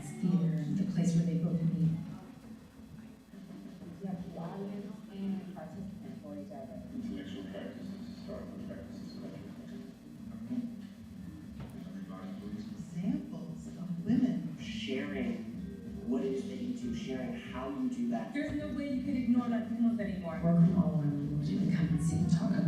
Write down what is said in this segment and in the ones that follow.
it's theater and the place where they both meet. You have the audience and participant for each other. Intellectual practices, historical practices, cultural practices. Examples of women sharing what it is that you do, sharing how you do that. There's no way you can ignore Latinos anymore. Work from all around the world, you can come and see and talk about.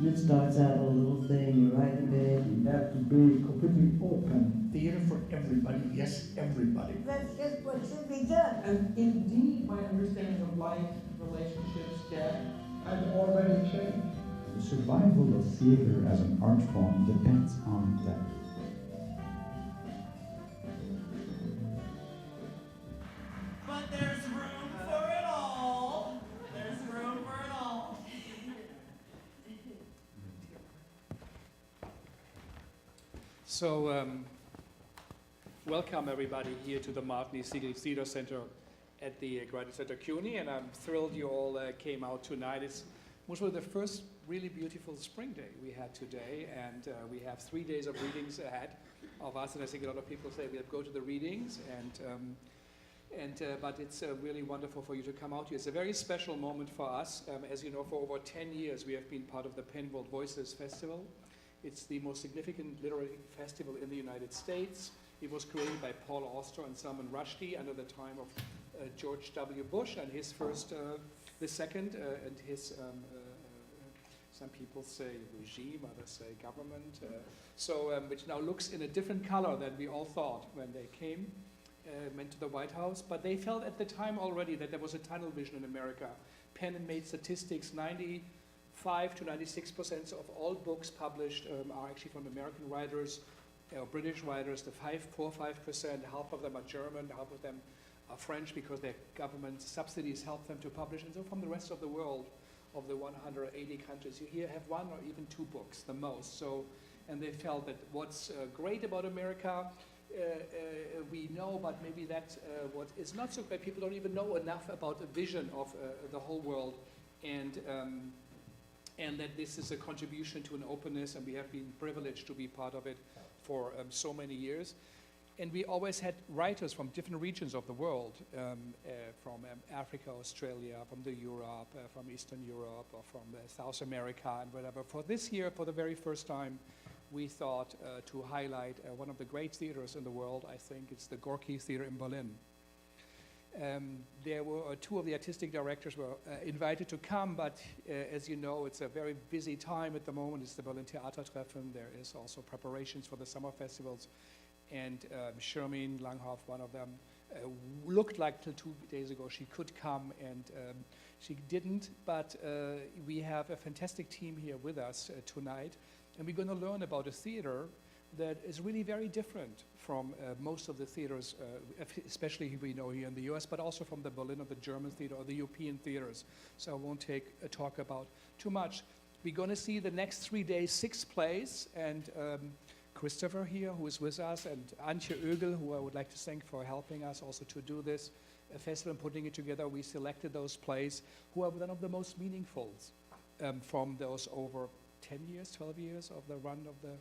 And it starts out a little thing, you write a bit. You have to be completely open. Theater for everybody, yes, everybody. That's just what should be done. And indeed, my understanding of life, relationships, death, Has already changed. The survival of theater as an art form depends on that. But there's room for it all. There's room for it all. So, welcome everybody here to the Segal Theatre Center at the Gorki Theater CUNY, and I'm thrilled you all came out tonight. It's most of the first really beautiful spring day we had today, and we have 3 days of readings ahead of us, and I think a lot of people say we'll go to the readings, but it's really wonderful for you to come out here. It's a very special moment for us. As you know, for over 10 years we have been part of the Penn World Voices Festival. It's the most significant literary festival in the United States. It was created by Paul Auster and Salman Rushdie under the time of George W. Bush and his first, the second, and his, some people say regime, others say government. Which now looks in a different color than we all thought when they came, went to the White House. But they felt at the time already that there was a tunnel vision in America. Penn made statistics, 95 to 96% of all books published are actually from American writers, British writers. The 5%, half of them are German, half of them are French because their government subsidies help them to publish. And so from the rest of the world, of the 180 countries, you here have 1 or even 2 books, the most. So, and they felt that what's great about America, we know, but maybe that what is not so great, people don't even know enough about the vision of the whole world, and that this is a contribution to an openness, and we have been privileged to be part of it for so many years. And we always had writers from different regions of the world, from Africa, Australia, from the Europe, from Eastern Europe, or from South America, and whatever. For this year, for the very first time, we thought to highlight one of the great theaters in the world. I think it's the Gorki Theater in Berlin. There were 2 of the artistic directors were invited to come, but as you know, it's a very busy time at the moment. It's the Berlin Theater Treffen. There is also preparations for the summer festivals. And Shermine Langhoff, one of them, looked like till 2 days ago she could come, and she didn't. But we have a fantastic team here with us tonight, and we're going to learn about a theater that is really very different from most of the theaters, especially we know here in the US, but also from the Berlin or the German theater or the European theaters. So I won't talk about too much. We're going to see the next 3 days 6 plays, and Christopher here, who is with us, and Antje Oegel, who I would like to thank for helping us also to do this festival and putting it together. We selected those plays who are one of the most meaningful from those over 10 years, 12 years of the run of the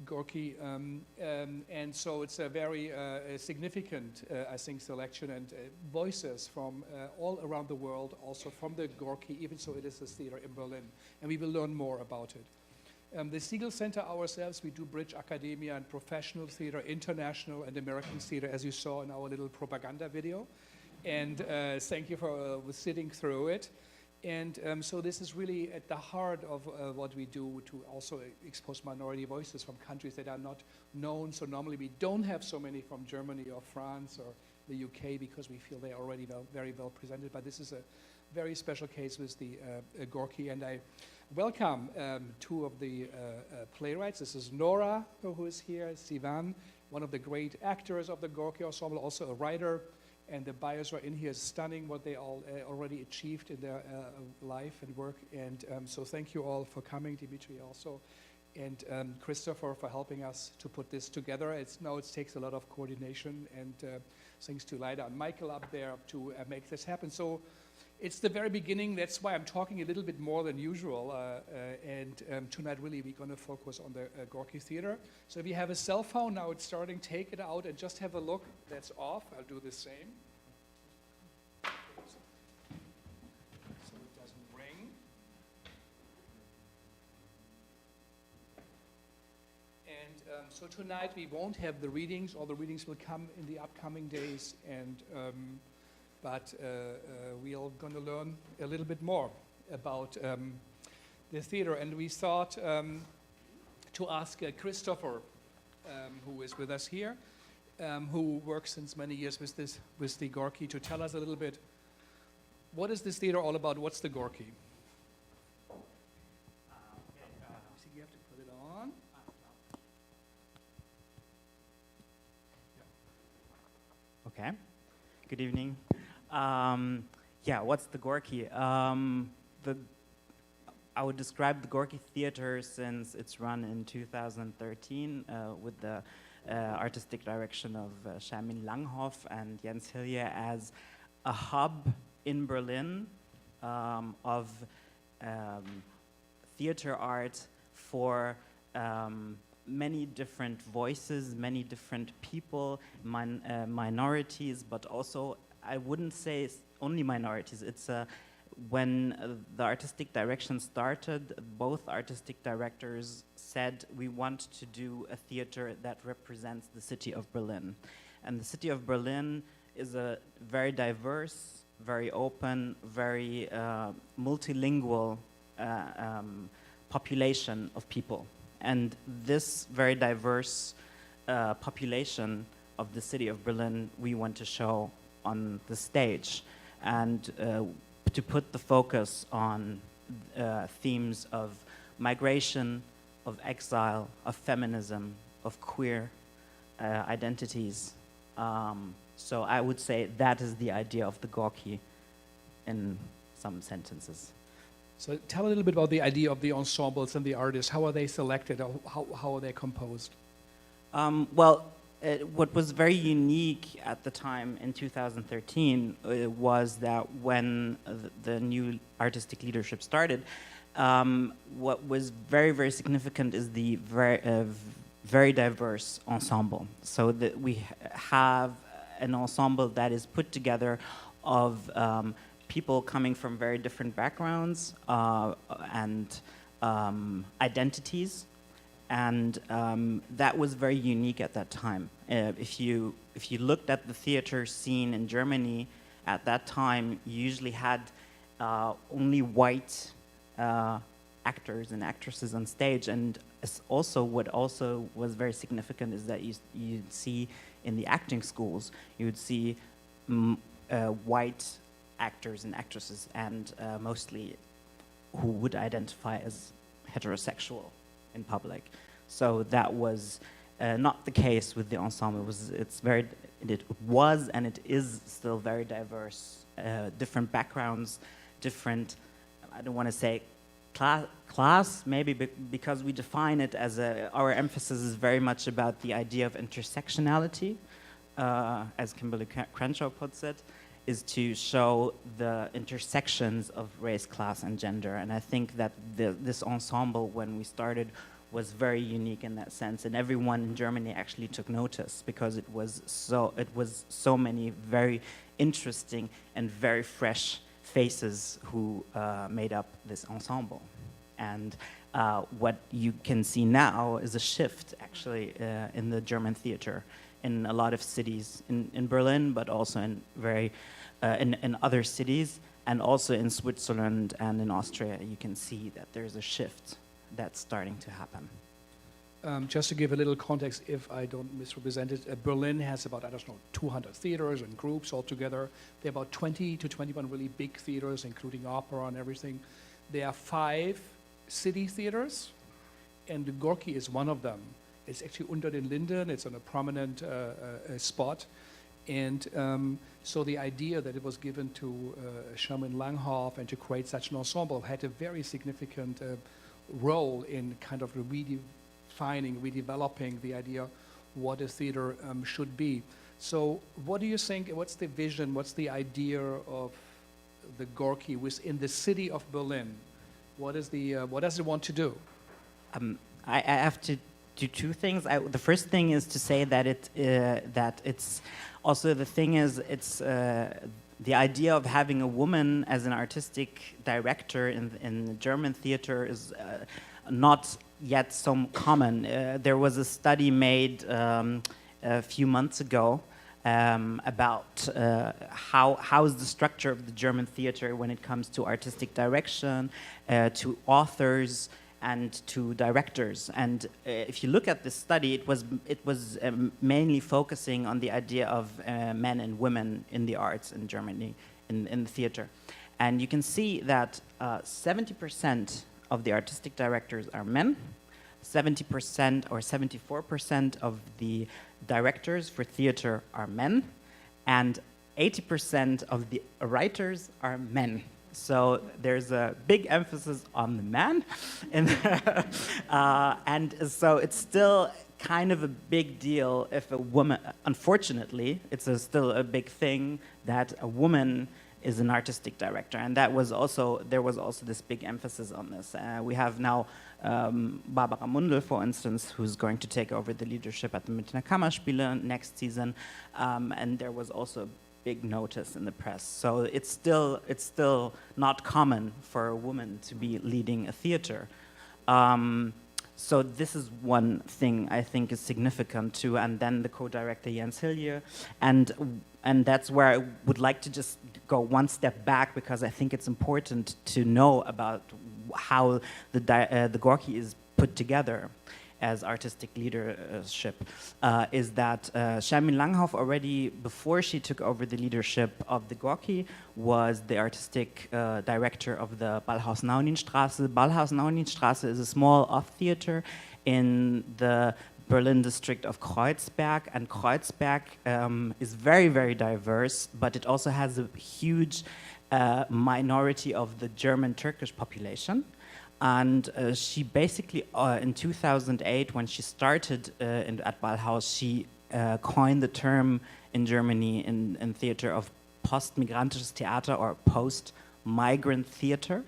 Gorky. And so it's a very significant, I think, selection, and voices from all around the world, also from the Gorky, even so it is a theater in Berlin. And we will learn more about it. The Segal Center ourselves, we do bridge academia and professional theater, international and American theater, as you saw in our little propaganda video. And thank you for sitting through it. And so this is really at the heart of what we do to also expose minority voices from countries that are not known. So normally we don't have so many from Germany or France or the UK because we feel they are already very well presented. But this is a very special case with the Gorky, and I welcome 2 of the playwrights. This is Nora, who is here, Sivan, one of the great actors of the Gorky ensemble, also a writer, and the bios are in here, stunning what they all already achieved in their life and work, and so thank you all for coming, Dimitri also. and Christopher for helping us to put this together. It takes a lot of coordination and thanks to Leida and Michael up there to make this happen. So it's the very beginning. That's why I'm talking a little bit more than usual. Tonight, really, we're going to focus on the Gorki Theater. So if you have a cell phone, now it's starting, take it out and just have a look. That's off. I'll do the same. So it doesn't ring. And so tonight, we won't have the readings. All the readings will come in the upcoming days. But we are going to learn a little bit more about the theater. And we thought to ask Christopher, who is with us here, who works since many years with the Gorky, to tell us a little bit, what is this theater all about? What's the Gorky? So you have to put it on. Okay. Good evening. What's the Gorky? I would describe the Gorki Theater since it's run in 2013 with the artistic direction of Charmin Langhoff and Jens Hilje as a hub in Berlin of theater art for many different voices, many different people, minorities, but also I wouldn't say it's only minorities. It's when the artistic direction started, both artistic directors said we want to do a theater that represents the city of Berlin. And the city of Berlin is a very diverse, very open, very multilingual population of people. And this very diverse population of the city of Berlin we want to show on the stage, and to put the focus on themes of migration, of exile, of feminism, of queer identities. So I would say that is the idea of the Gorky in some sentences. So tell a little bit about the idea of the ensembles and the artists. How are they selected? How are they composed? What was very unique at the time in 2013 was that when the new artistic leadership started, what was very, very significant is the very diverse ensemble. So that we have an ensemble that is put together of people coming from very different backgrounds and identities. And that was very unique at that time. If you looked at the theater scene in Germany at that time, you usually had only white actors and actresses on stage. And what also was very significant is that you'd see in the acting schools, you would see white actors and actresses, and mostly who would identify as heterosexual in public. So that was not the case with the ensemble. It was and it is still very diverse, different backgrounds, different, I don't want to say class, maybe because we define it as our emphasis is very much about the idea of intersectionality, as Kimberly Crenshaw puts it, is to show the intersections of race, class, and gender. And I think that this ensemble, when we started, was very unique in that sense. And everyone in Germany actually took notice because it was so many very interesting and very fresh faces who made up this ensemble. And what you can see now is a shift, actually, in the German theater in a lot of cities, in Berlin, but also in other cities, and also in Switzerland and in Austria. You can see that there's a shift that's starting to happen. Just to give a little context, if I don't misrepresent it, Berlin has about, 200 theaters and groups altogether. There are about 20 to 21 really big theaters, including opera and everything. There are 5 city theaters, and the Gorky is one of them. It's actually Unter den Linden. It's on a prominent spot. And so the idea that it was given to Charmin Langhoff and to create such an ensemble had a very significant role in kind of redefining, redeveloping the idea what a theater should be. So what do you think, what's the vision, what's the idea of the Gorky within the city of Berlin? What does it want to do? I have to do two things. The first thing is to say that it's also the idea of having a woman as an artistic director in the German theater is not yet so common. There was a study made a few months ago about how is the structure of the German theater when it comes to artistic direction, to authors, and to directors. And if you look at this study, it was mainly focusing on the idea of men and women in the arts in Germany, in the theater. And you can see that 70% of the artistic directors are men, 70% or 74% of the directors for theater are men, and 80% of the writers are men. So there's a big emphasis on the man, and so it's still kind of a big deal if a woman, unfortunately, still a big thing that a woman is an artistic director, and there was also this big emphasis on this. We have now Barbara Mundl, for instance, who's going to take over the leadership at the Münchner Kammerspiele next season, and there was also big notice in the press. So it's still not common for a woman to be leading a theater. So this is one thing I think is significant too. And then the co-director Jens Hilje, and that's where I would like to just go one step back, because I think it's important to know about how the Gorky is put together as artistic leadership, is that Shermin Langhoff, already before she took over the leadership of the Gorky, was the artistic director of the Ballhaus-Nauninstraße. Ballhaus-Nauninstraße is a small off-theater in the Berlin district of Kreuzberg, and Kreuzberg is very, very diverse, but it also has a huge minority of the German-Turkish population. And she basically, in 2008, when she started at Ballhaus, she coined the term in Germany in theater of post-migrantisches Theater, or post-migrant theater.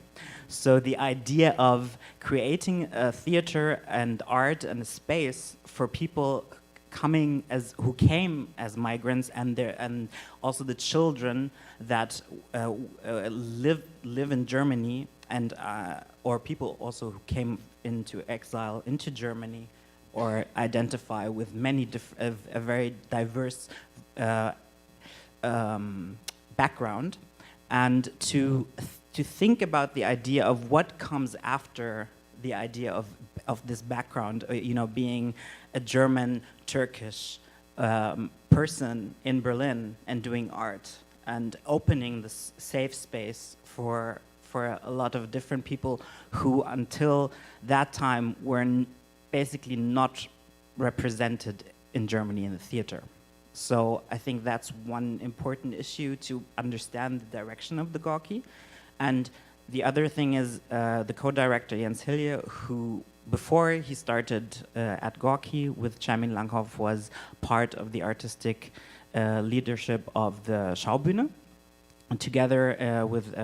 So the idea of creating a theater and art and a space for people who came as migrants, and also the children that live in Germany, and or people also who came into exile into Germany, or identify with a very diverse background, and to think about the idea of what comes after the idea of this background, being a German Turkish person in Berlin and doing art and opening this safe space for a lot of different people who until that time were basically not represented in Germany in the theater. So I think that's one important issue to understand the direction of the Gorky. And the other thing is the co-director Jens Hilje, who before he started at Gorky with Shermin Langhoff, was part of the artistic leadership of the Schaubühne, and together with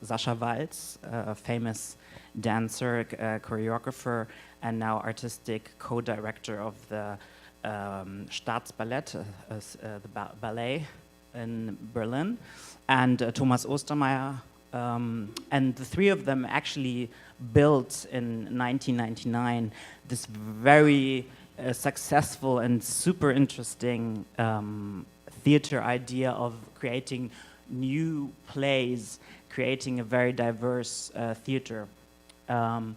Sascha Waltz, a famous dancer, choreographer, and now artistic co-director of the Staatsballett, the ballet in Berlin, and Thomas Ostermeier. And the three of them actually built in 1999 this very successful and super interesting theater idea of creating new plays, creating a very diverse theater, and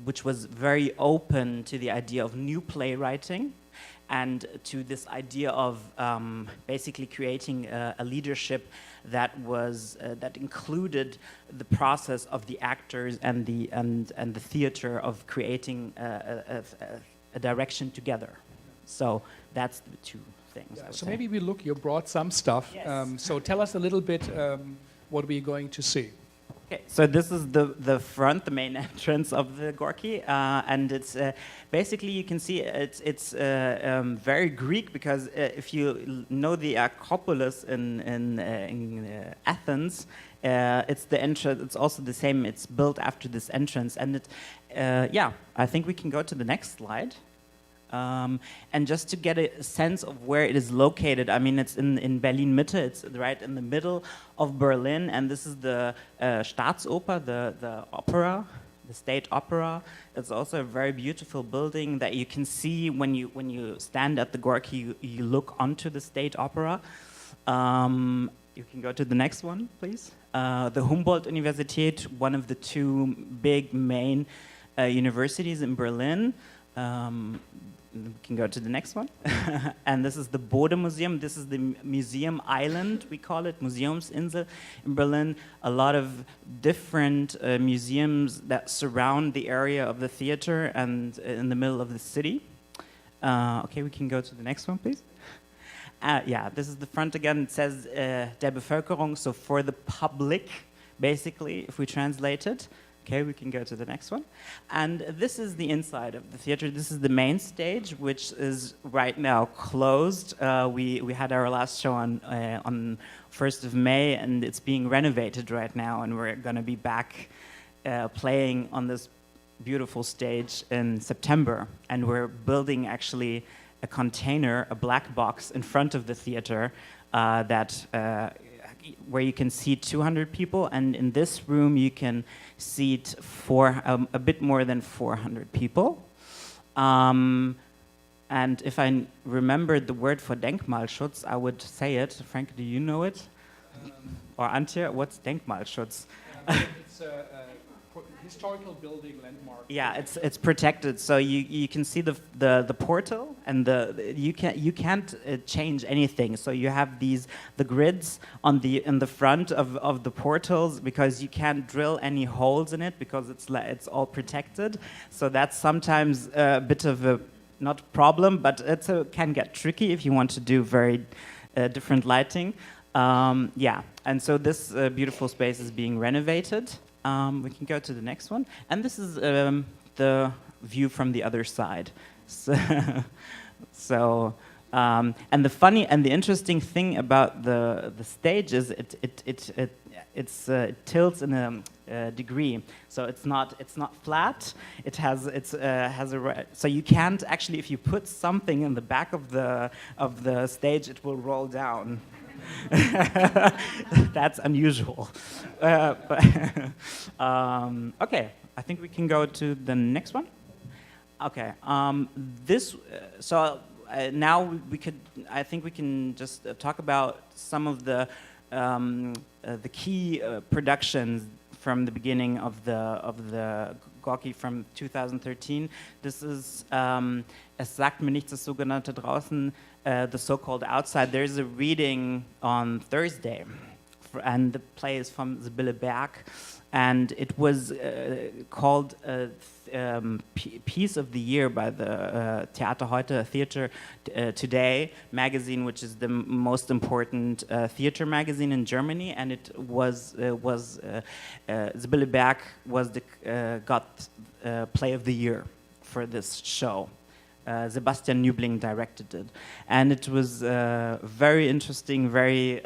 which was very open to the idea of new playwriting, and to this idea of basically creating a leadership that was that included the process of the actors and the theater of creating a direction together. So that's the two things. Yeah, so maybe you brought some stuff. Yes. So tell us a little bit what we're going to see. Okay, so this is the front, the main entrance of the Gorky, and it's basically, you can see it's very Greek, because if you know the Acropolis in Athens, it's the entrance. It's also the same. It's built after this entrance, and it, yeah, I think we can go to the next slide. And just to get a sense of where it is located, I mean, it's in Berlin Mitte, it's right in the middle of Berlin, and this is the Staatsoper, the opera, the state opera. It's also a very beautiful building that you can see when you stand at the Gorky, you look onto the state opera. You can go to the next one, please. The Humboldt University, one of the two big main universities in Berlin. We can go to the next one. And this is the Bode Museum. This is the museum island, we call it, Museumsinsel in Berlin. A lot of different museums that surround the area of the theater and in the middle of the city. Okay, we can go to the next one, please. Yeah, this is the front again. It says der Bevölkerung, so for the public, basically, if we translate it. Okay, we can go to the next one. And this is the inside of the theater. This is the main stage, which is right now closed. We had our last show on 1st of May, and it's being renovated right now, and we're going to be back playing on this beautiful stage in September. And we're building actually a container, a black box in front of the theater where you can seat 200 people, and in this room you can seat a bit more than 400 people. And if I remembered the word for Denkmalschutz, I would say it. Frank, do you know it? Or Antje, what's Denkmalschutz? It's a historical building landmark. Yeah, it's protected, so you can see the portal, and you can't change anything. So you have the grids in the front of the portals, because you can't drill any holes in it, because it's all protected. So that's sometimes a bit of a not problem, but it can get tricky if you want to do very different lighting. Yeah, and so this beautiful space is being renovated. We can go to the next one. And this is the view from the other side. And the funny and the interesting thing about the stage is it tilts in a degree. So it's not flat. It has so you can't actually, if you put something in the back of the stage, it will roll down. That's unusual. Okay, I think we can go to the next one. Okay, now I think we can just talk about some of the key productions from the beginning of the Gorky from 2013. This is Es sagt mir nichts, das sogenannte draußen, the so-called outside. There's a reading on Thursday, and the play is from Sibylle Berg, and it was called Piece of the Year by the Theater Heute, Theater Today magazine, which is the most important theater magazine in Germany, and it was Sibylle Berg got Play of the Year for this show. Sebastian Nübling directed it, and it was very interesting, very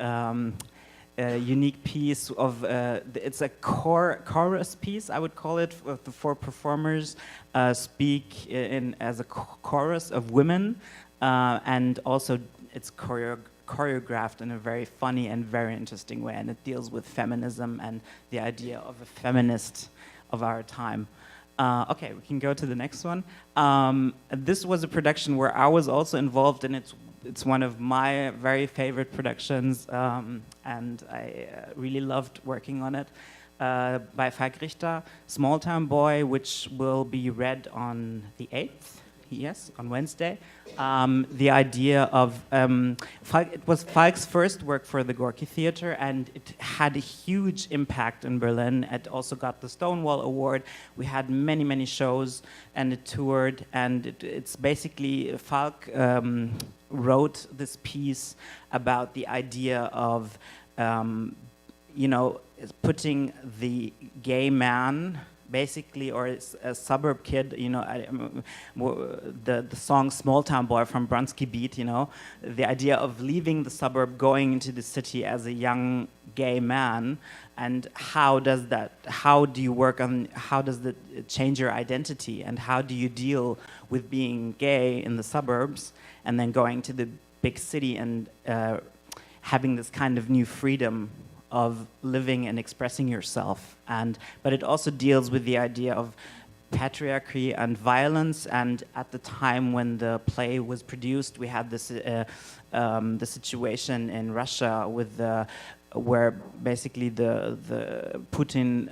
unique piece of. It's a chorus piece, I would call it. The four performers speak as a chorus of women, and also it's choreographed in a very funny and very interesting way, and it deals with feminism and the idea of a feminist of our time. Okay, we can go to the next one. This was a production where I was also involved, and it's one of my very favorite productions, and I really loved working on it. By Falk Richter, Small Town Boy, which will be read on the 8th. Yes, on Wednesday. The idea of it was Falk's first work for the Gorki Theater, and it had a huge impact in Berlin. It also got the Stonewall Award. We had many, many shows, and it toured. And it's basically Falk wrote this piece about the idea of is putting the gay man, basically, or a suburb kid, you know, the song Small Town Boy from Brunsky Beat, you know, the idea of leaving the suburb, going into the city as a young gay man, and how do you work on, how does that change your identity, and how do you deal with being gay in the suburbs, and then going to the big city and having this kind of new freedom of living and expressing yourself. But it also deals with the idea of patriarchy and violence. And at the time when the play was produced, we had this the situation in Russia with where basically the Putin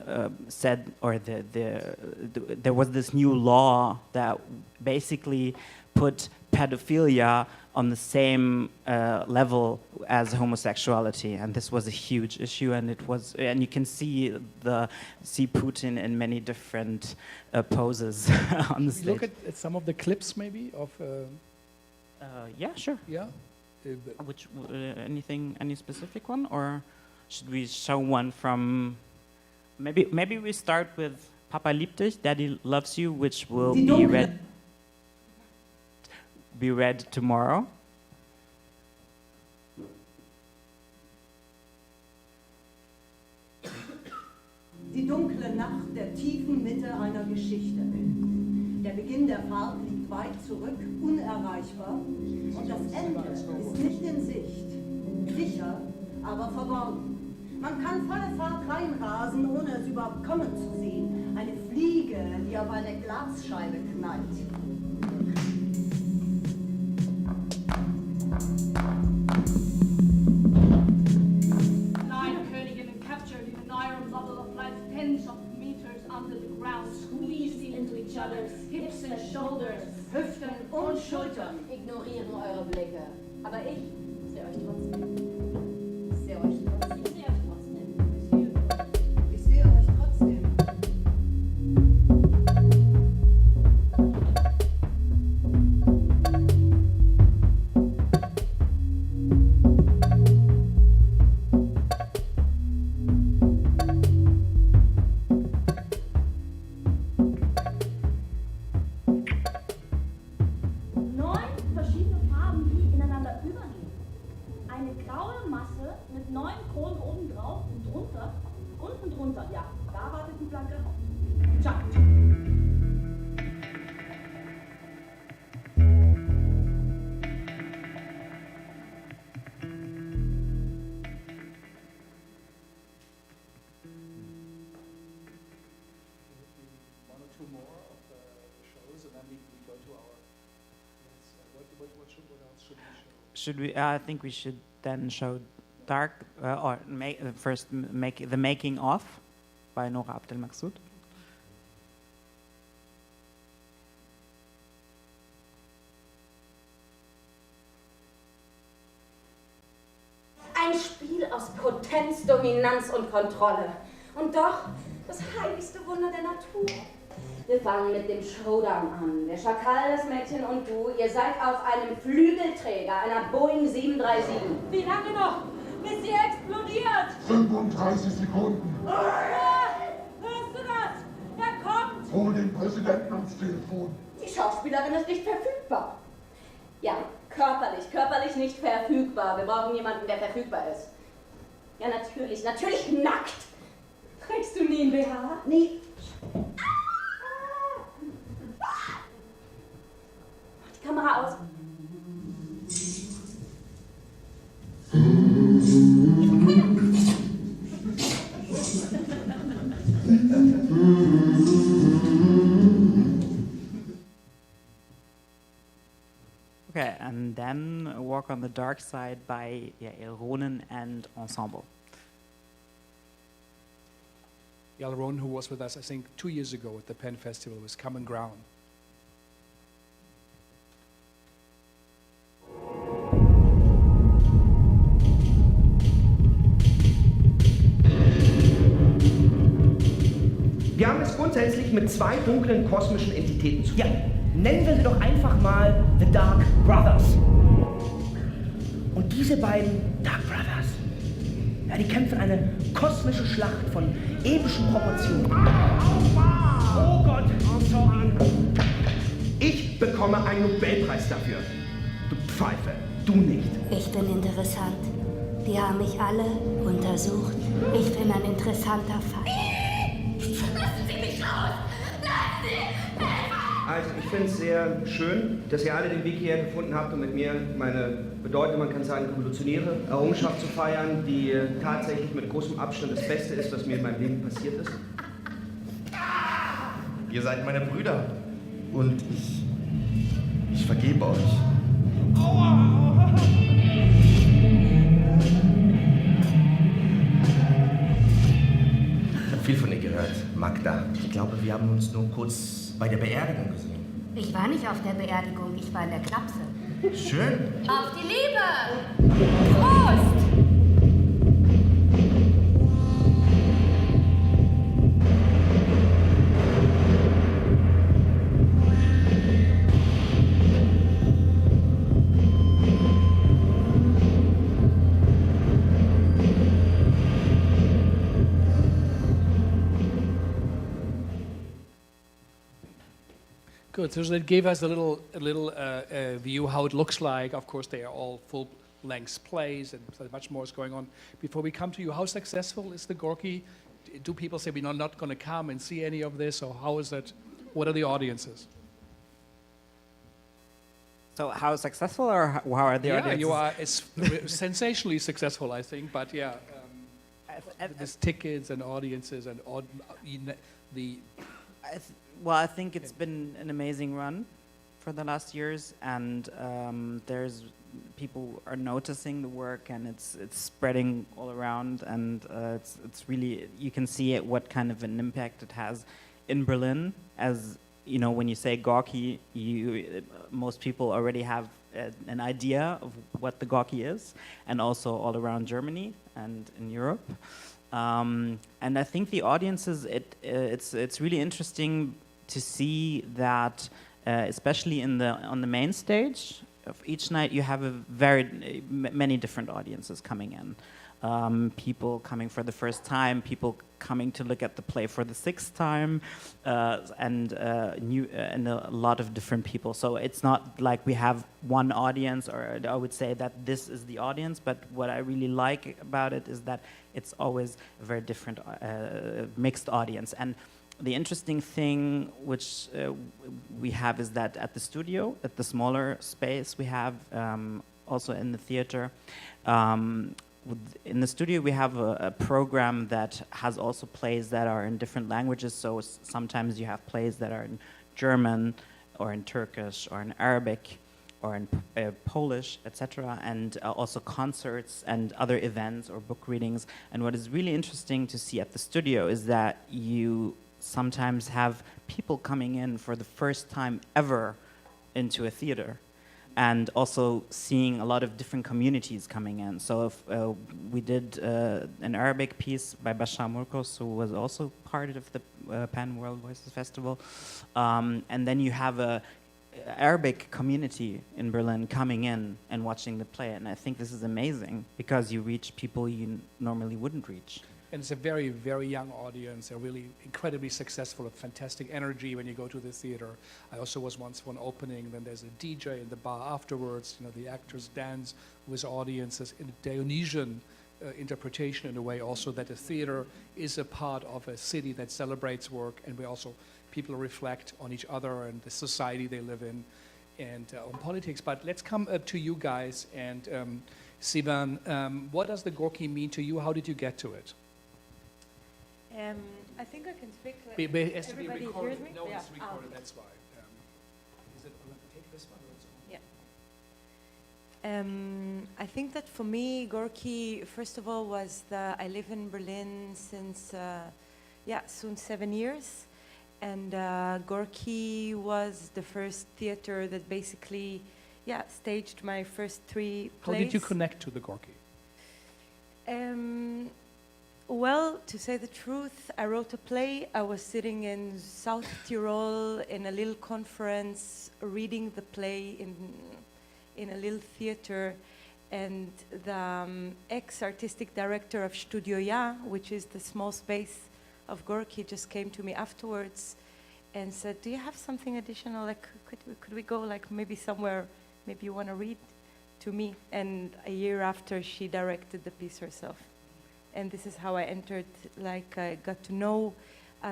said, or there was this new law that basically put pedophilia on the same level as homosexuality, and this was a huge issue, and you can see Putin in many different poses on the stage. Look at some of the clips, maybe of. Yeah, sure. Yeah. Which any specific one, or should we show one from? Maybe we start with Papa liebt dich, Daddy loves you, which will be read tomorrow. Die dunkle Nacht der tiefen Mitte einer Geschichte. Der Beginn der Fahrt liegt weit zurück, unerreichbar, und das Ende ist nicht in Sicht. Sicher, aber verborgen. Man kann volle Fahrt reinrasen, ohne es überhaupt kommen zu sehen. Eine Fliege, die auf eine Glasscheibe knallt. Tens of meters under the ground, squeezing into each other's hips and shoulders, Hüften und Schultern. Ignorieren eure Blicke. Aber ich sehe euch trotzdem. Ich sehe euch trotzdem. Ich sehe euch trotzdem. Ich sehe euch trotzdem. Should we? I think we should then show Dark, or first make the making of by Nora Abdelmaksud. Ein Spiel aus Potenz, Dominanz und Kontrolle. Und doch das heiligste Wunder der Natur. Wir fangen mit dem Showdown an. Der Schakal, das Mädchen und du, ihr seid auf einem Flügelträger, einer Boeing 737. Wie lange noch, bis sie explodiert? 35 Sekunden. Hörst du das? Er kommt! Hol den Präsidenten ans Telefon. Die Schauspielerin ist nicht verfügbar. Ja, körperlich nicht verfügbar. Wir brauchen jemanden, der verfügbar ist. Ja, natürlich nackt. Trägst du nie ein BH? Nie. Die Kamera aus. Okay, and then Walk on the Dark Side by Yael Ronen and Ensemble. Yael Ronen, who was with us, I think, 2 years ago at the Penn Festival, with Common Ground. Wir haben es grundsätzlich mit zwei dunklen kosmischen Entitäten zu tun. Ja, nennen wir sie doch einfach mal The Dark Brothers. Und diese beiden Dark Brothers Ja, die kämpfen eine kosmische Schlacht von epischen Proportionen. Oh Gott, sorry. Ich bekomme einen Nobelpreis dafür. Du Pfeife, du nicht. Ich bin interessant. Die haben mich alle untersucht. Ich bin ein interessanter Fall. Lassen Sie mich raus! Lassen Sie! Also, ich finde es sehr schön, dass ihr alle den Weg hierher gefunden habt, um mit mir meine bedeutende, man kann sagen, revolutionäre Errungenschaft zu feiern, die tatsächlich mit großem Abstand das Beste ist, was mir in meinem Leben passiert ist. Ihr seid meine Brüder. Und ich vergebe euch. Ich habe viel von dir gehört, Magda. Ich glaube, wir haben uns nur kurz bei der Beerdigung gesehen. Ich war nicht auf der Beerdigung, ich war in der Klapse. Schön. Auf die Liebe! Prost! Good. So that gave us a little view how it looks like. Of course, they are all full-length plays, and so much more is going on. Before we come to you, how successful is the Gorky? Do people say we're not going to come and see any of this, or how is that? What are the audiences? So how successful, or how are the audiences? Yeah, you are sensationally successful, I think. But yeah, there's tickets and audiences and Well, I think it's been an amazing run for the last years, and there's people are noticing the work, and it's spreading all around, and it's really, you can see it, what kind of an impact it has in Berlin. As you know, when you say Gorky, most people already have an idea of what the Gorky is, and also all around Germany and in Europe. And I think the audiences, it's really interesting to see that, especially on the main stage of each night, you have many different audiences coming in. People coming for the first time, people coming to look at the play for the sixth time, and a lot of different people. So it's not like we have one audience, or I would say that this is the audience, but what I really like about it is that it's always a very different mixed audience. And the interesting thing which we have is that at the studio, at the smaller space we have, also in the theater, in the studio we have a program that has also plays that are in different languages. So sometimes you have plays that are in German or in Turkish or in Arabic or in Polish, etc., and also concerts and other events or book readings. And what is really interesting to see at the studio is that you sometimes have people coming in for the first time ever into a theater, and also seeing a lot of different communities coming in. So if, we did an Arabic piece by Bashar Murkos, who was also part of the Pan World Voices Festival. And then you have a Arabic community in Berlin coming in and watching the play. And I think this is amazing, because you reach people you normally wouldn't reach. And it's a very, very young audience. They're really incredibly successful, with fantastic energy when you go to the theater. I also was once for an opening, then there's a DJ in the bar afterwards. You know, the actors dance with audiences in a Dionysian interpretation, in a way also that the theater is a part of a city that celebrates work, and we also, people reflect on each other and the society they live in, and on politics. But let's come to you guys, and Sivan, what does the Gorky mean to you? How did you get to it? I think I can speak. It has to be Everybody recorded. hears me? No, Yeah. it's recorded. That's why. Is it? Take this one. Or it's on? Yeah. I think that for me, Gorky, first of all, was I live in Berlin since, soon 7 years, and Gorky was the first theater that basically, staged my first 3 plays. How did you connect to the Gorky? Well, to say the truth, I wrote a play. I was sitting in South Tyrol in a little conference, reading the play in a little theater, And the ex-artistic director of Studio Ja, which is the small space of Gorky, just came to me afterwards and said, do you have something additional? Like, could we go like maybe somewhere, maybe you want to read to me? And a year after, she directed the piece herself. And this is how I entered, like I got to know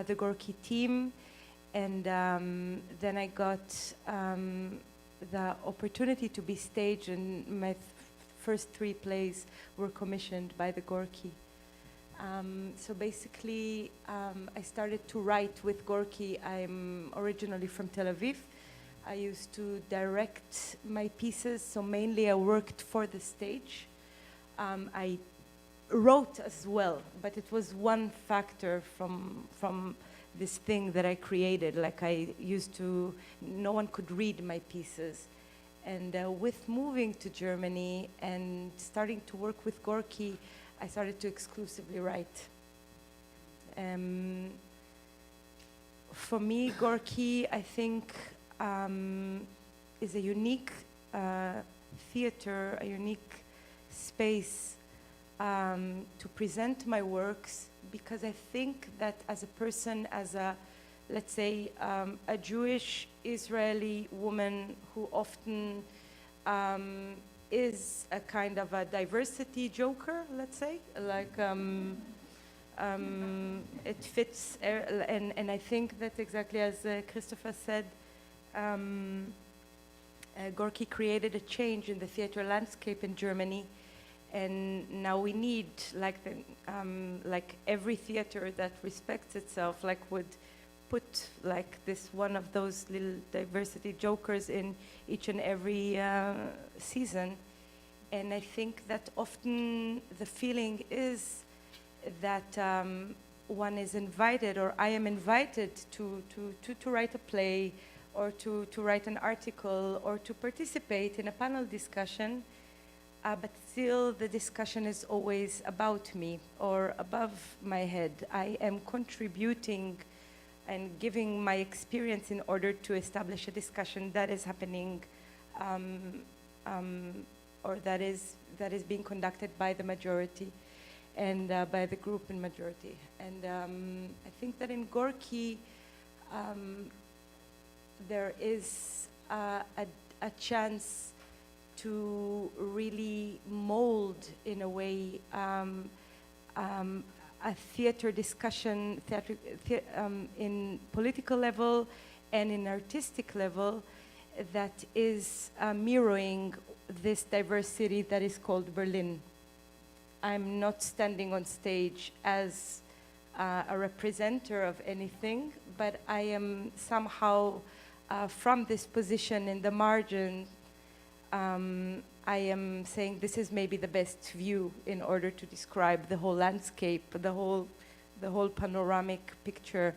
the Gorky team. And then I got the opportunity to be staged, and my first 3 plays were commissioned by the Gorky. So basically, I started to write with Gorky. I'm originally from Tel Aviv. I used to direct my pieces, so mainly I worked for the stage. I wrote as well, but it was one factor from this thing that I created. Like I used to, no one could read my pieces. And with moving to Germany and starting to work with Gorky, I started to exclusively write. For me, Gorky, I think, is a unique theater, a unique space to present my works, because I think that as a person, as a, let's say, a Jewish Israeli woman who often is a kind of a diversity joker, let's say, like it fits, and I think that exactly as Christopher said, Gorky created a change in the theater landscape in Germany, and now we need, like every theater that respects itself, like would put like this one of those little diversity jokers in each and every season. And I think that often the feeling is that one is invited, or I am invited to write a play, or to write an article, or to participate in a panel discussion, but still the discussion is always about me or above my head. I am contributing and giving my experience in order to establish a discussion that is happening, or that is being conducted by the majority and by the group in majority. And I think that in Gorky, there is a chance to really mold, in a way, a theater discussion in political level and in artistic level that is mirroring this diversity that is called Berlin. I'm not standing on stage as a representative of anything, but I am somehow from this position in the margin, I am saying this is maybe the best view in order to describe the whole landscape, the whole panoramic picture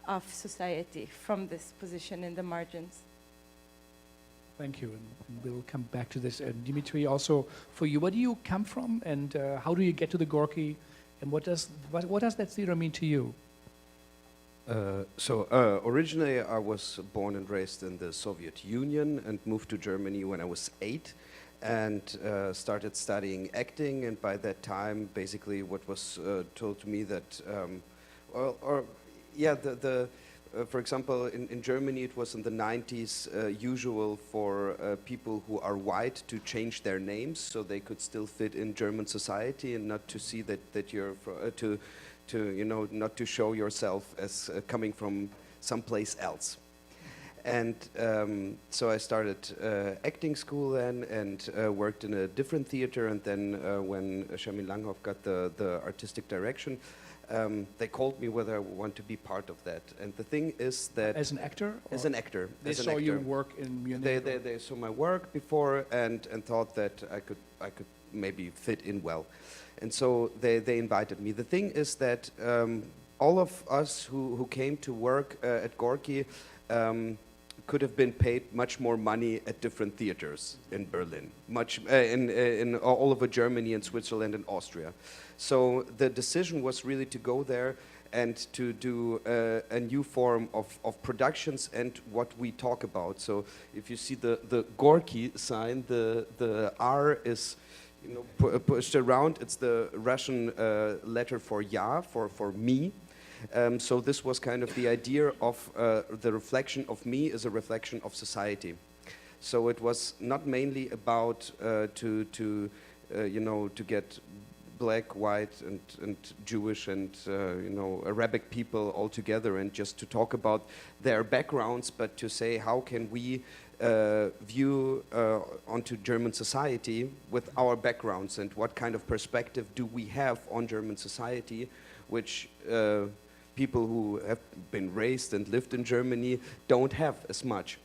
of society from this position in the margins. Thank you, and we'll come back to this. Dimitri, also for you, where do you come from, and how do you get to the Gorky, and what does that theater mean to you? Originally I was born and raised in the Soviet Union and moved to Germany when I was 8 and started studying acting, and by that time basically what was told to me that, for example, in Germany it was in the 90s usual for people who are white to change their names so they could still fit in German society and not to see that you're not to show yourself as coming from someplace else. And so I started acting school then, and worked in a different theater, and then when Charmin Langhoff got the artistic direction, they called me whether I want to be part of that. And the thing is that... As an actor? As an actor. They saw your work in Munich? They saw my work before and thought that I could maybe fit in well. And so they invited me. The thing is that all of us who came to work at Gorky could have been paid much more money at different theaters in Berlin, in all over Germany and Switzerland and Austria. So the decision was really to go there and to do a new form of productions and what we talk about. So if you see the Gorky sign, the R is pushed around. It's the Russian letter for "ja," for me. So this was kind of the idea of the reflection of me as a reflection of society. So it was not mainly about to get black, white, and Jewish and Arabic people all together and just to talk about their backgrounds, but to say how can we view onto German society with our backgrounds and what kind of perspective do we have on German society, which people who have been raised and lived in Germany don't have as much.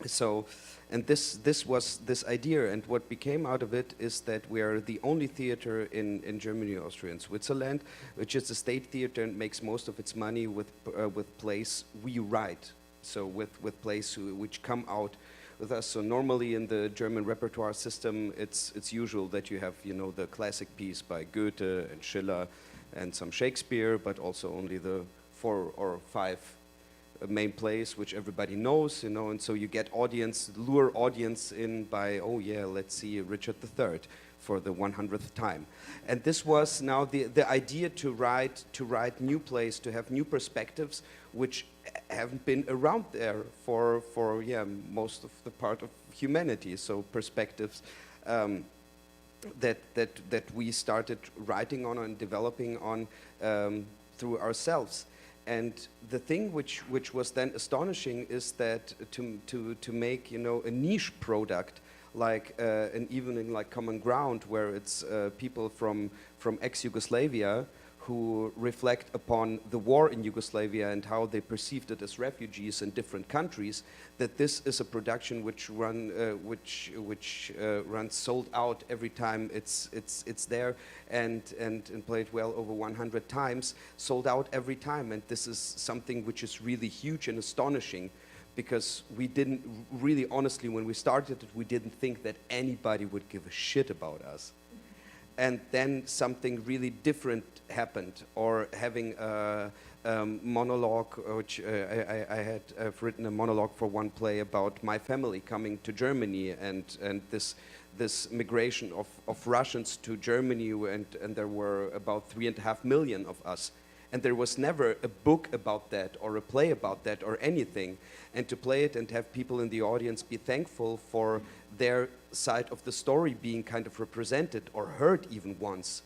So, and this was this idea, and what became out of it is that we are the only theater in Germany, Austria, and Switzerland, which is a state theater and makes most of its money with plays we write. So with plays which come out with us. So normally in the German repertoire system, it's usual that you have the classic piece by Goethe and Schiller and some Shakespeare, but also only the 4 or 5 main plays which everybody knows, and so you get lure audience in by, oh yeah, let's see Richard III for the 100th time. And this was now the idea to write new plays, to have new perspectives which haven't been around there for most of the part of humanity. So perspectives that we started writing on and developing on through ourselves. And the thing which was then astonishing is that to make a niche product like an evening like Common Ground, where it's people from ex-Yugoslavia who reflect upon the war in Yugoslavia and how they perceived it as refugees in different countries, that this is a production which runs sold out every time it's there and played well over 100 times, sold out every time. And this is something which is really huge and astonishing, because we didn't really, honestly, when we started it, we didn't think that anybody would give a shit about us. And then something really different happened, or having a monologue, which I've written a monologue for one play about my family coming to Germany and this migration of Russians to Germany, and there were about 3.5 million of us. And there was never a book about that or a play about that or anything. And to play it and have people in the audience be thankful for their side of the story being kind of represented or heard even once.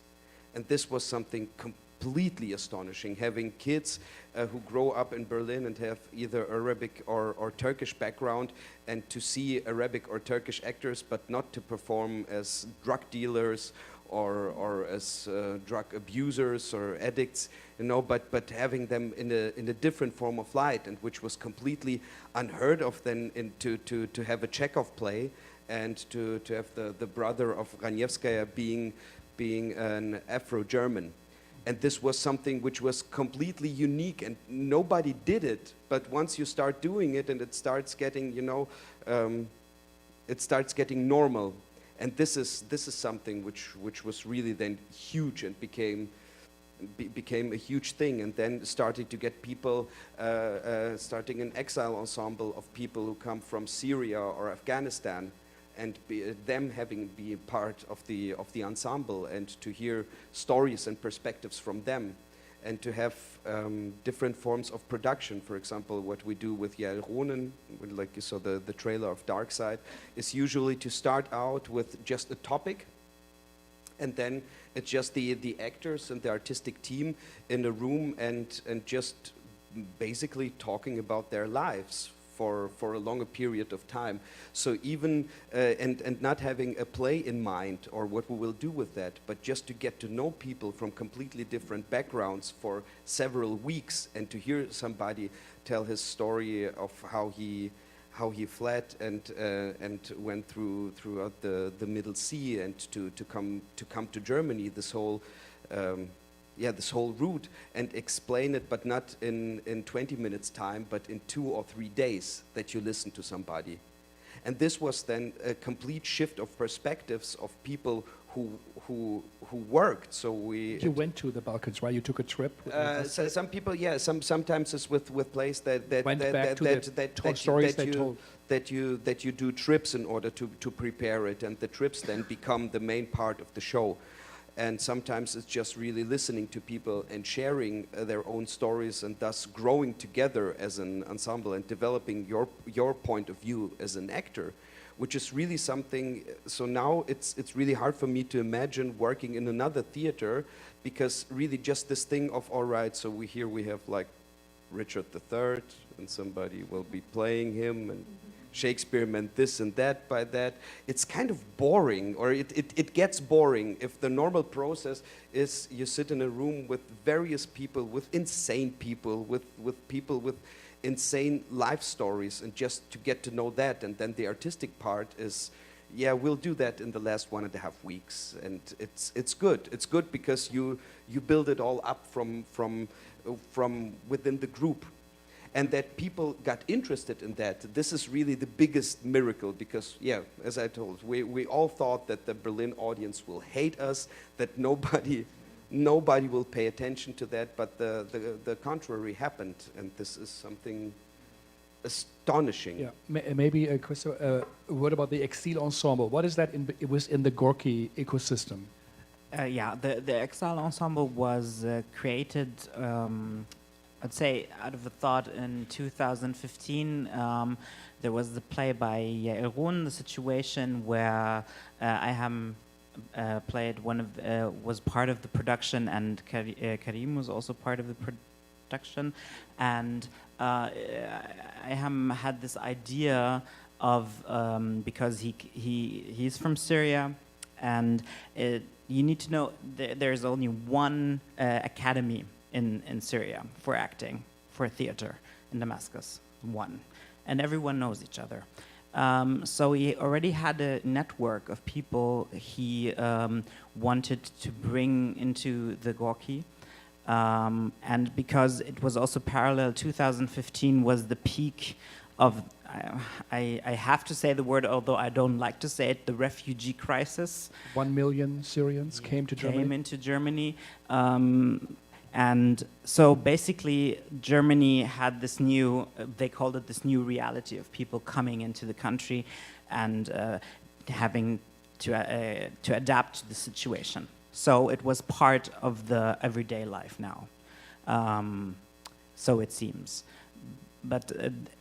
And this was something completely astonishing, having kids who grow up in Berlin and have either Arabic or Turkish background, and to see Arabic or Turkish actors, but not to perform as drug dealers or as drug abusers or addicts, but having them in a different form of light, and which was completely unheard of then to have a Chekhov play and to have the brother of Raniewskaja being an Afro-German. And this was something which was completely unique, and nobody did it. But once you start doing it, and it starts getting, it starts getting normal. And this is something which was really then huge and became a huge thing, and then started to get people starting an exile ensemble of people who come from Syria or Afghanistan, and them having be part of the ensemble, and to hear stories and perspectives from them, and to have different forms of production. For example, what we do with Yael Ronen, like you saw the trailer of Dark Side, is usually to start out with just a topic, and then it's just the actors and the artistic team in a room and just basically talking about their lives for a longer period of time. So even, and not having a play in mind or what we will do with that, but just to get to know people from completely different backgrounds for several weeks, and to hear somebody tell his story of how he fled and went throughout the Middle Sea, and to come to Germany, this whole this whole route, and explain it, but not in 20 minutes time, but in 2 or 3 days, that you listen to somebody. And this was then a complete shift of perspectives of people who worked. So we. You went to the Balkans, right? You took a trip. So some people, yeah. Sometimes it's with place that you do trips in order to prepare it, and the trips then become the main part of the show. And sometimes it's just really listening to people and sharing their own stories, and thus growing together as an ensemble and developing your point of view as an actor, which is really something. So now it's really hard for me to imagine working in another theater, because really just this thing of, all right, so we have like Richard III, and somebody will be playing him, and Shakespeare meant this and that by that. It's kind of boring, or it gets boring if the normal process is you sit in a room with various people, with insane people, with people with insane life stories, and just to get to know that. And then the artistic part is, yeah, we'll do that in the last 1.5 weeks. And it's good. It's good because you build it all up from within the group. And that people got interested in that. This is really the biggest miracle, because, yeah, as I told, we all thought that the Berlin audience will hate us, that nobody will pay attention to that, but the contrary happened, and this is something astonishing. Yeah, maybe a word about the Exile ensemble. What is that within the Gorky ecosystem? Yeah, the Exile ensemble was created, I'd say, out of a thought in 2015. There was the play by Yael Run, The Situation, where I played was part of the production, and Karim was also part of the production. And I had this idea of, because he's from Syria, and you need to know there's only one academy in Syria for acting, for theater in Damascus, one. And everyone knows each other. So he already had a network of people he wanted to bring into the Gorky. And because it was also parallel, 2015 was the peak of, I have to say the word, although I don't like to say it, the refugee crisis. 1 million Syrians came to Germany. Came into Germany. And so basically Germany had this new, they called it this new reality of people coming into the country and having to adapt to the situation. So it was part of the everyday life now. So it seems. But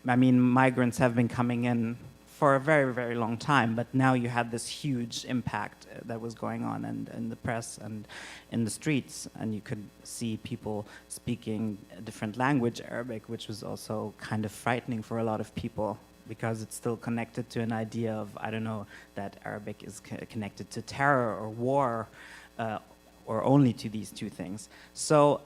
I mean, migrants have been coming in for a very, very long time, but now you had this huge impact that was going on in the press and in the streets, and you could see people speaking a different language, Arabic, which was also kind of frightening for a lot of people, because it's still connected to an idea of, I don't know, that Arabic is connected to terror or war, or only to these two things. So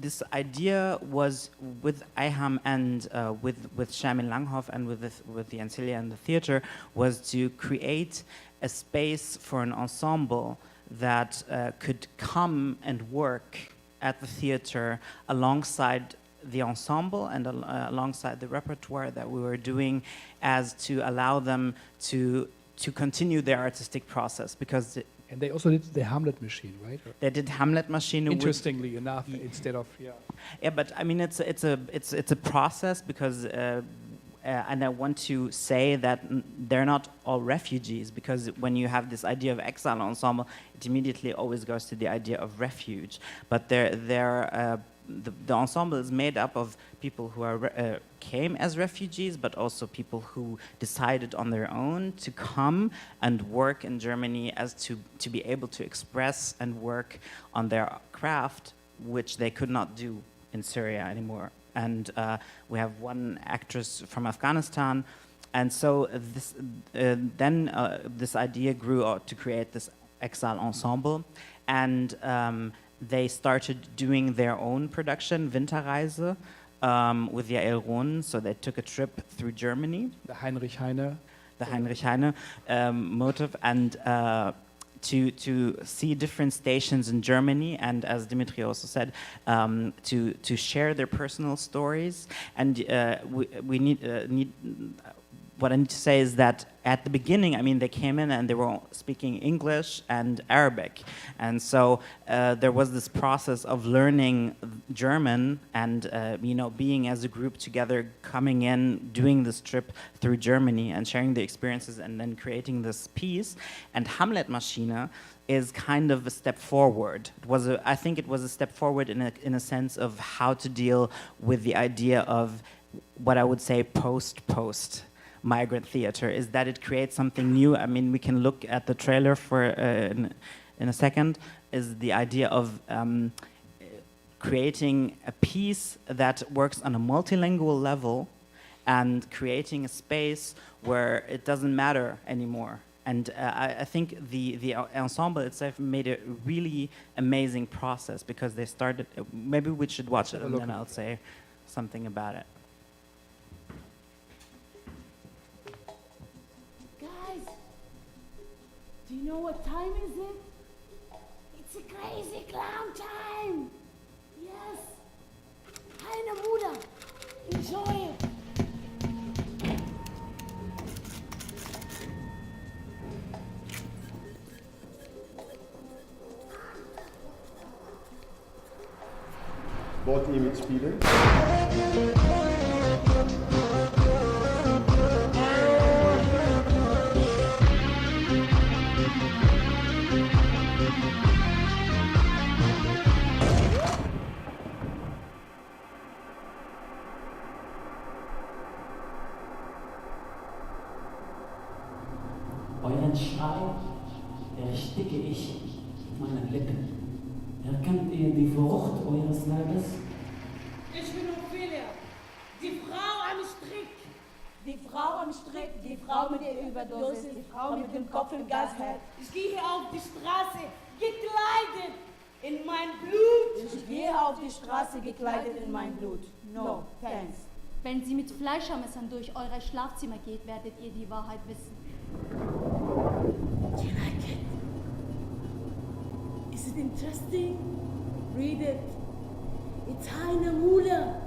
this idea was with IHAM and with Shamil Langhoff and with the Ancilia and the theater, was to create a space for an ensemble that could come and work at the theater alongside the ensemble and alongside the repertoire that we were doing, as to allow them to continue their artistic process, because and they also did the Hamlet machine, right? They did Hamlet machine. Interestingly enough, instead of Yeah, but I mean, it's a process, because and I want to say that they're not all refugees, because when you have this idea of exile ensemble, it immediately always goes to the idea of refuge. But the ensemble is made up of people who came as refugees, but also people who decided on their own to come and work in Germany, as to be able to express and work on their craft, which they could not do in Syria anymore. And we have one actress from Afghanistan, and so this idea grew to create this exile ensemble, and they started doing their own production, Winterreise, with Yael Run. So they took a trip through Germany. The Heinrich Heine. The Heinrich Heine motive, and to see different stations in Germany, and as Dimitri also said, to share their personal stories. And we need what I need to say is that at the beginning, I mean, they came in and they were all speaking English and Arabic. And so there was this process of learning German and, you know, being as a group together, coming in, doing this trip through Germany and sharing the experiences and then creating this piece. And Hamlet Maschine is kind of a step forward. I think it was a step forward in a sense of how to deal with the idea of what I would say post migrant theater, is that it creates something new. I mean, we can look at the trailer for in a second, is the idea of creating a piece that works on a multilingual level and creating a space where it doesn't matter anymore. And I think the ensemble itself made a really amazing process because they started, maybe we should watch it and then I'll say something about it. Guys, do you know what time is it? It's a crazy clown time. Yes. Heine Muda. Enjoy it. Wollten ihr mitspielen? Euren Schrei ersticke ich mit meinen Lippen. Erkennt ihr die Frucht eures Leibes? Ich bin Ophelia, die Frau am Strick. Die Frau am Strick, die Frau mit der Überdosis, die Frau mit dem Kopf im Gasherd. Ich gehe auf die Straße, gekleidet in mein Blut. Ich gehe auf die Straße, gekleidet in mein Blut. No, thanks. Wenn sie mit Fleischermessern durch eure Schlafzimmer geht, werdet ihr die Wahrheit wissen. Do you like it? Is it interesting? Read it. It's Heine Muda.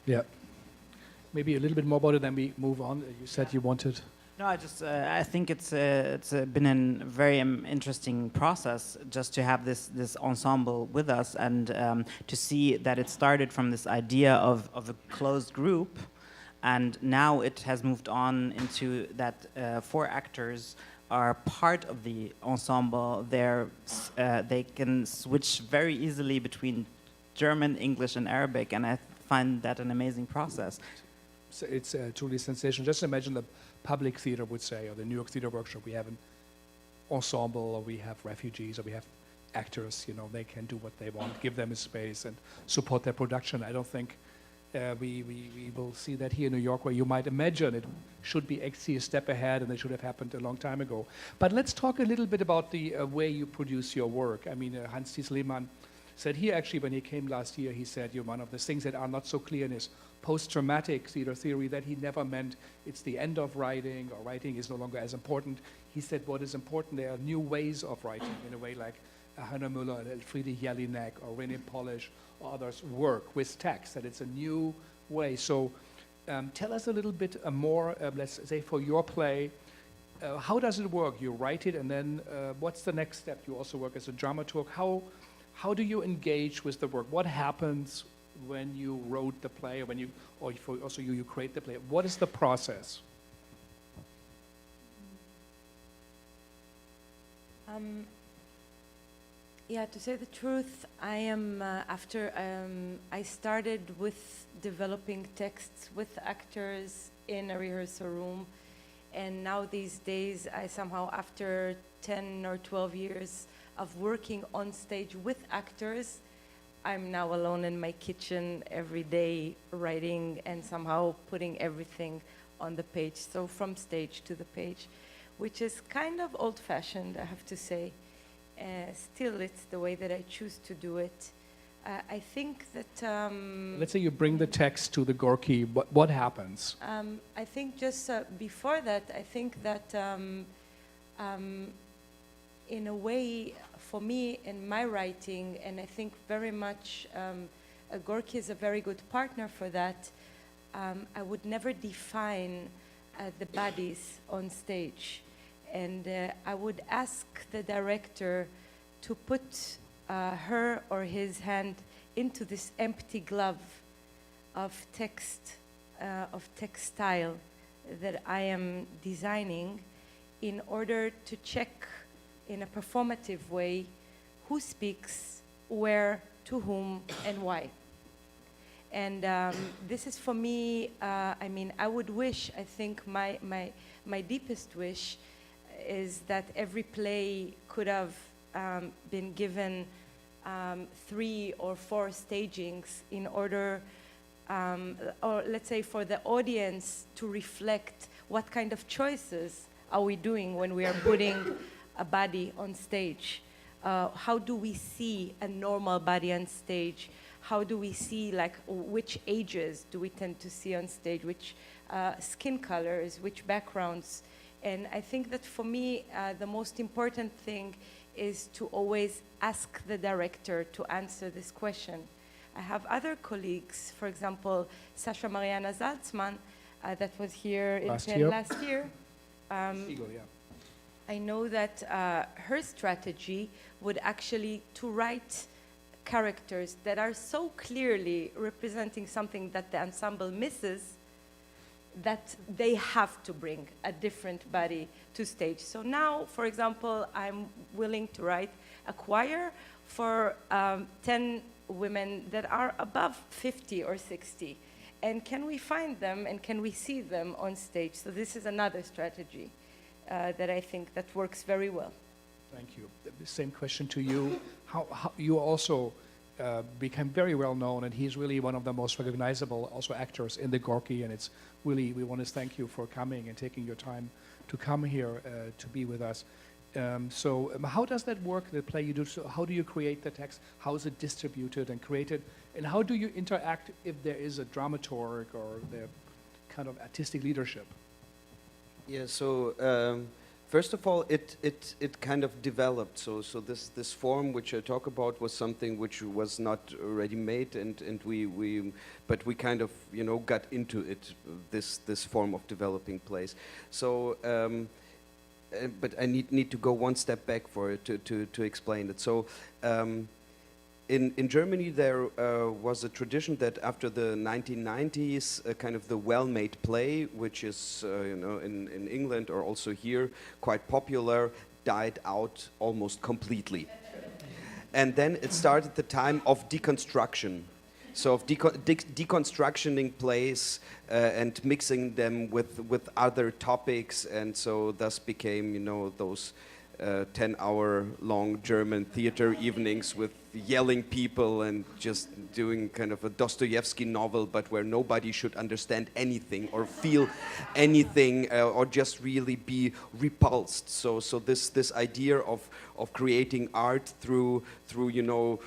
Yeah. Maybe a little bit more about it, then we move on. You said you wanted. No, I think it's been a very interesting process just to have this ensemble with us and to see that it started from this idea of a closed group, and now it has moved on into that 4 actors are part of the ensemble. They can switch very easily between German, English, and Arabic, and I find that an amazing process. So it's truly sensational. Just imagine the public theater would say, or the New York Theater Workshop, we have an ensemble, or we have refugees, or we have actors, you know, they can do what they want, give them a space and support their production. I don't think we will see that here in New York, where you might imagine it should be actually a step ahead and it should have happened a long time ago. But let's talk a little bit about the way you produce your work. I mean, Hans-Thies Lehmann said here, actually, when he came last year, he said, one of the things that are not so clear in his post-traumatic theater theory, that he never meant it's the end of writing, or writing is no longer as important. He said what is important, there are new ways of writing, in a way like Hannah Müller and Friedrich Jelinek or René Polish or others work with text, that it's a new way. So tell us a little bit more, let's say for your play, how does it work? You write it and then what's the next step? You also work as a dramaturg. How do you engage with the work? What happens when you wrote the play, or you create the play? What is the process? Yeah, to say the truth, I am after I started with developing texts with actors in a rehearsal room, and now these days I somehow, after 10 or 12 years of working on stage with actors, I'm now alone in my kitchen every day writing and somehow putting everything on the page, so from stage to the page, which is kind of old-fashioned, I have to say. Still, it's the way that I choose to do it. I think that... Let's say you bring the text to the Gorky, what happens? I think just before that, I think that in a way, for me, in my writing, and I think very much Gorky is a very good partner for that, I would never define the bodies on stage. And I would ask the director to put her or his hand into this empty glove of text, of textile that I am designing in order to check in a performative way who speaks, where, to whom, and why. And this is for me, I mean, I would wish, I think my deepest wish is that every play could have been given 3 or 4 stagings in order, or let's say for the audience to reflect what kind of choices are we doing when we are putting a body on stage. How do we see a normal body on stage? How do we see, like, which ages do we tend to see on stage, which skin colors, which backgrounds? And I think that for me, the most important thing is to always ask the director to answer this question. I have other colleagues, for example, Sasha Mariana Salzman, that was here in Penn last year. Segal, yeah. I know that her strategy would actually to write characters that are so clearly representing something that the ensemble misses, that they have to bring a different body to stage. So now, for example, I'm willing to write a choir for 10 women that are above 50 or 60. And can we find them and can we see them on stage? So this is another strategy that I think that works very well. Thank you. The same question to you. How you also became very well known, and he's really one of the most recognizable also actors in the Gorky, and it's really, we want to thank you for coming and taking your time to come here to be with us. So how does that work, the play you do? So how do you create the text? How is it distributed and created? And how do you interact if there is a dramaturg or the kind of artistic leadership? Yeah, so first of all, it kind of developed. So this form which I talk about was something which was not ready made, and but we kind of, you know, got into it, this form of developing plays. So but I need to go one step back for it to explain it. So in Germany there was a tradition that after the 1990s, kind of the well-made play, which is you know, in England or also here quite popular, died out almost completely. And then it started the time of deconstruction. So of deconstructioning plays and mixing them with other topics, and so thus became, you know, those 10-hour-long German theater evenings with yelling people and just doing kind of a Dostoevsky novel, but where nobody should understand anything or feel anything or just really be repulsed. So this idea of creating art through you know,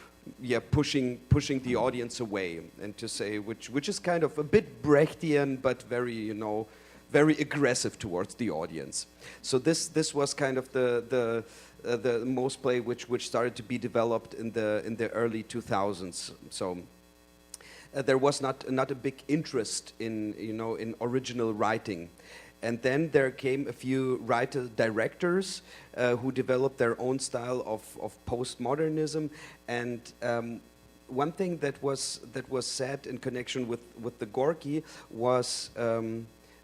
yeah, pushing the audience away, and to say which is kind of a bit Brechtian, but very, you know, very aggressive towards the audience. So this was kind of the most play which started to be developed in the early 2000s. So there was not a big interest in, you know, in original writing. And then there came a few writer-directors who developed their own style of postmodernism. And one thing that was said in connection with the Gorky was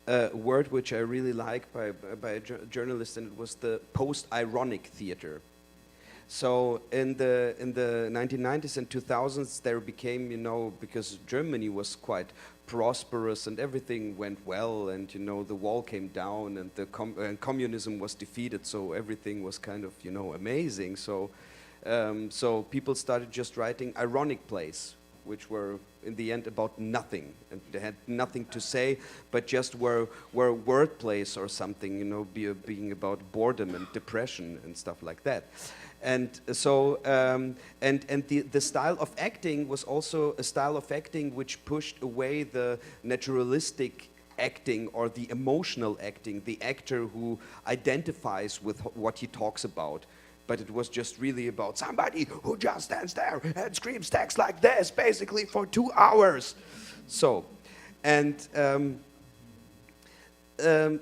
a word which I really like by a journalist, and it was the post-ironic theater. So in the 1990s and 2000s, there became, you know, because Germany was quite prosperous and everything went well, and, you know, the wall came down and the communism was defeated, so everything was kind of, you know, amazing. So so people started just writing ironic plays, which were in the end about nothing, and they had nothing to say, but just were word plays or something, you know, being about boredom and depression and stuff like that. And so, and the style of acting was also a style of acting which pushed away the naturalistic acting or the emotional acting, the actor who identifies with what he talks about. But it was just really about somebody who just stands there and screams text like this, basically for 2 hours. So, and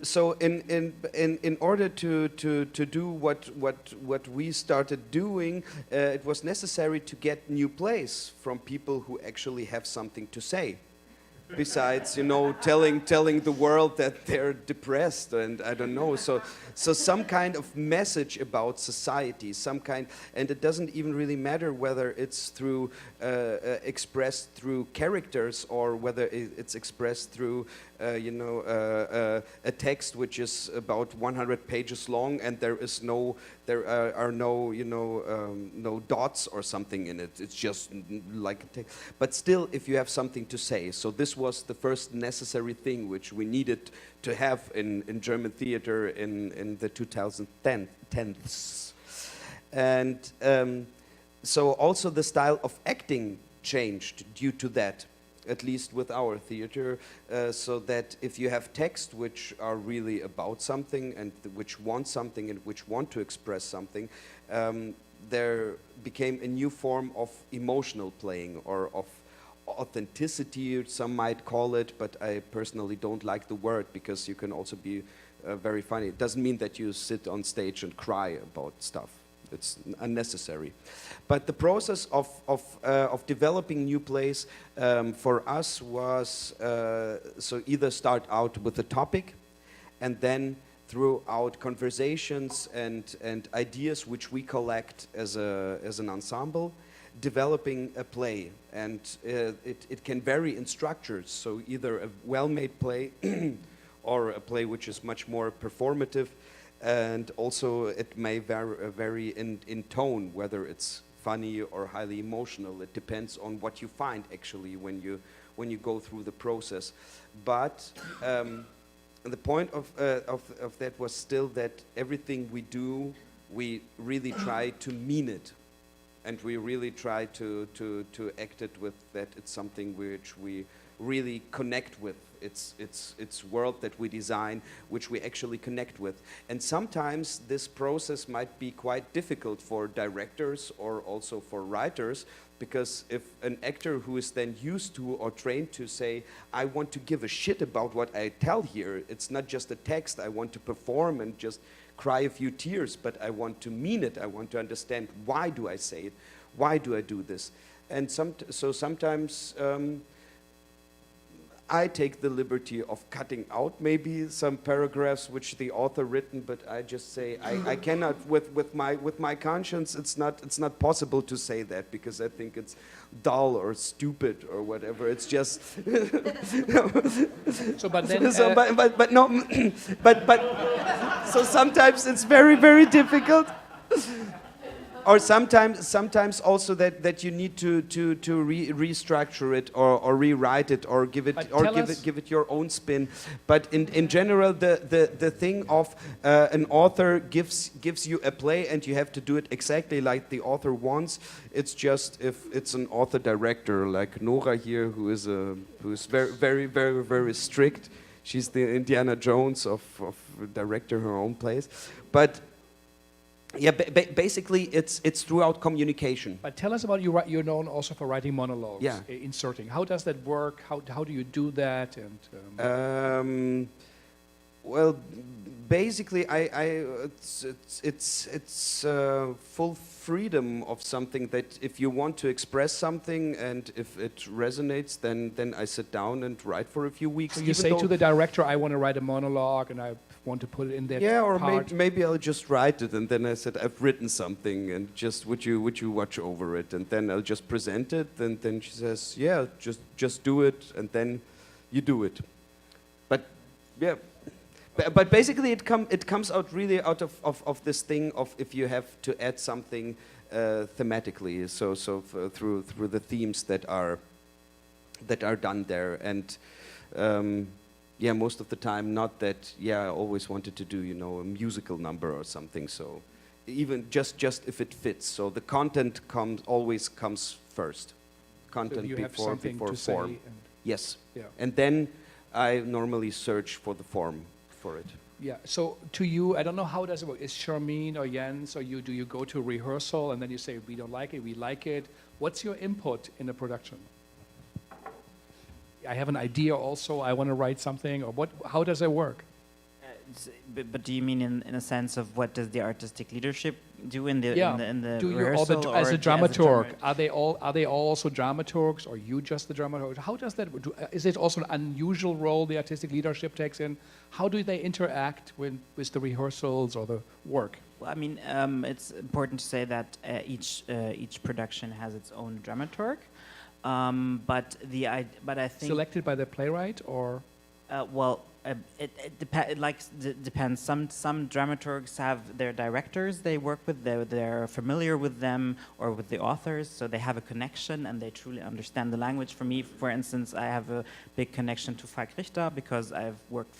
so in order to do what we started doing, it was necessary to get new plays from people who actually have something to say. Besides, you know, telling the world that they're depressed and I don't know, so some kind of message about society, some kind, and it doesn't even really matter whether it's through expressed through characters or whether it's expressed through you know, a text which is about 100 pages long and there are no, you know, no dots or something in it. It's just like a text. But still, if you have something to say, so this was the first necessary thing which we needed to have in German theater in the 2010s. And so also the style of acting changed due to that, at least with our theater, so that if you have text which are really about something and which want something and which want to express something, there became a new form of emotional playing or of authenticity, some might call it, but I personally don't like the word because you can also be very funny. It doesn't mean that you sit on stage and cry about stuff. It's unnecessary. But the process of developing new plays for us was so either start out with a topic and then throughout conversations and ideas which we collect as an ensemble, developing a play. And it can vary in structures, so either a well-made play or a play which is much more performative, and also it may vary in tone, whether it's funny or highly emotional. It depends on what you find actually when you go through the process. But the point of that was still that everything we do, we really try to mean it. And we really try to act it with that it's something which we really connect with. It's world that we design, which we actually connect with. And sometimes this process might be quite difficult for directors or also for writers, because if an actor who is then used to or trained to say, I want to give a shit about what I tell here, it's not just a text, I want to perform and just cry a few tears, but I want to mean it, I want to understand why do I say it, why do I do this? And so sometimes I take the liberty of cutting out maybe some paragraphs which the author written, but I just say I cannot with my conscience. It's not possible to say that because I think it's dull or stupid or whatever. It's just. So, but then. So, but no, but so sometimes it's very, very difficult. Or sometimes also that you need to restructure it or rewrite it or give it your own spin. But in general, the thing of an author gives you a play and you have to do it exactly like the author wants. It's just if it's an author director like Nora here, who is very, very, very, very strict. She's the Indiana Jones of directing her own plays, but. Yeah, basically it's throughout communication. But tell us about you're known also for writing monologues, yeah. Inserting. How does that work? How do you do that? And well, basically, it's full freedom of something that if you want to express something and if it resonates, then I sit down and write for a few weeks. So you say to the director, I want to write a monologue and I want to put it in that yeah, or part. maybe I'll just write it and then I said I've written something and just would you watch over it and then I'll just present it and then she says yeah just do it and then you do it. But yeah. But basically, it comes out really out of this thing of if you have to add something thematically, so through the themes that are done there, and yeah, most of the time not that I always wanted to do a musical number or something. So even just if it fits. So the content always comes first. Content you have before something to form. say and- Yes. Yeah. And then I normally search for the form for it. Yeah, so to you, I don't know how does it work. Is Charmaine or Jens or you, do you go to rehearsal and then you say, we don't like it, we like it? What's your input in the production? I have an idea also, I want to write something, or what? How does it work? But do you mean in a sense of what does the artistic leadership do in the in the do you rehearsal, as a or dramaturg? Are they all also dramaturgs, or you just the dramaturg? How does that? Is it also an unusual role the artistic leadership takes in? How do they interact with the rehearsals or the work? Well, I mean, it's important to say that each production has its own dramaturg, but I think Selected by the playwright, or well. It depends. Some dramaturgs have their directors they work with, they're familiar with them or with the authors, so they have a connection and they truly understand the language. For me, for instance, I have a big connection to Falk Richter because I've worked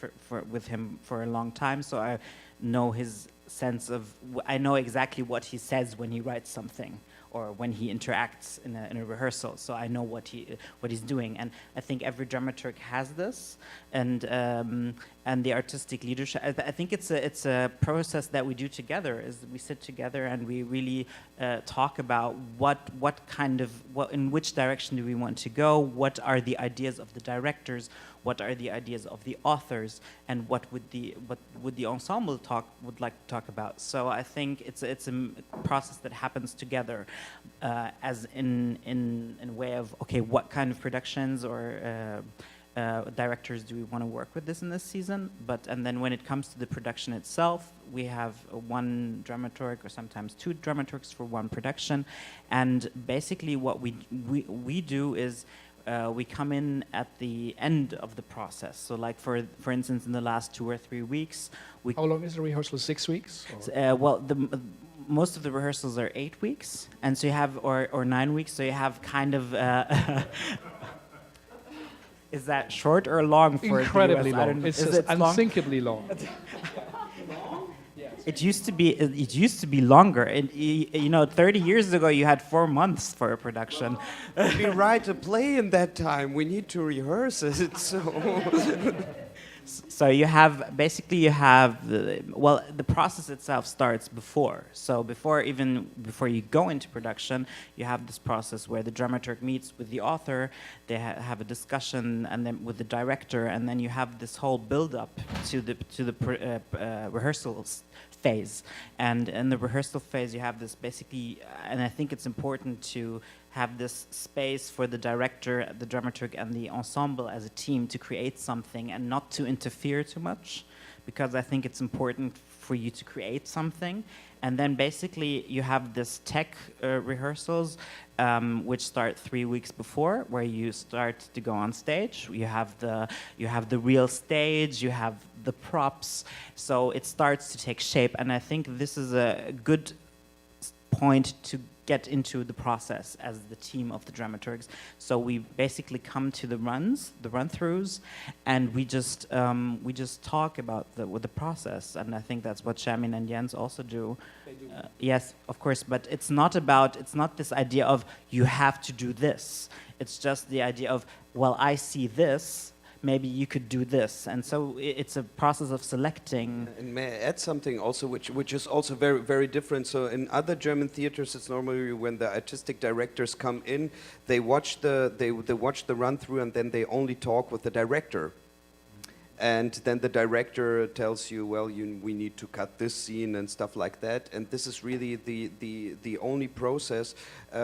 with him for a long time, so I know his sense of, I know exactly what he says when he writes something or when he interacts in a rehearsal, so I know what he's doing, and I think every dramaturg has this, and the artistic leadership. I think it's a process that we do together. Is we sit together and we really talk about in which direction do we want to go, what are the ideas of the directors, what are the ideas of the authors, and what would the ensemble would like to talk about. So I think it's a process that happens together, as in a way of, okay, what kind of productions or directors do we want to work with in this season? And then when it comes to the production itself, we have one dramaturg or sometimes two dramaturgs for one production, and basically what we do is we come in at the end of the process. So, like for instance, in the last 2 or 3 weeks, how long is the rehearsal? 6 weeks? Well, most of the rehearsals are 8 weeks, and so you have or 9 weeks. So you have kind of. Is that short or long for incredibly the US? long? I don't know. It's Is it unthinkably long. It used to be longer, and 30 years ago you had 4 months for a production. We write a play in that time. We need to rehearse it. So you have the process itself starts before. So before you go into production, you have this process where the dramaturg meets with the author, they have a discussion, and then with the director, and then you have this whole build-up to the rehearsals phase. And in the rehearsal phase, you have this basically, and I think it's important to have this space for the director, the dramaturg, and the ensemble as a team to create something and not to interfere too much, because I think it's important for you to create something. And then basically you have this tech rehearsals, which start 3 weeks before, where you start to go on stage. You have the real stage, you have the props, so it starts to take shape. And I think this is a good point to get into the process as the team of the dramaturgs. So we basically come to the run-throughs, and we just talk about the process. And I think that's what Charmaine and Jens also do. They do. Yes, of course, but it's not this idea of you have to do this. It's just the idea of, well, I see this, maybe you could do this. And so it's a process of selecting. And may I add something also, which is also very, very different. So in other German theaters, it's normally when the artistic directors come in, they watch the run through, and then they only talk with the director. And then the director tells you, well, we need to cut this scene and stuff like that. And this is really the only process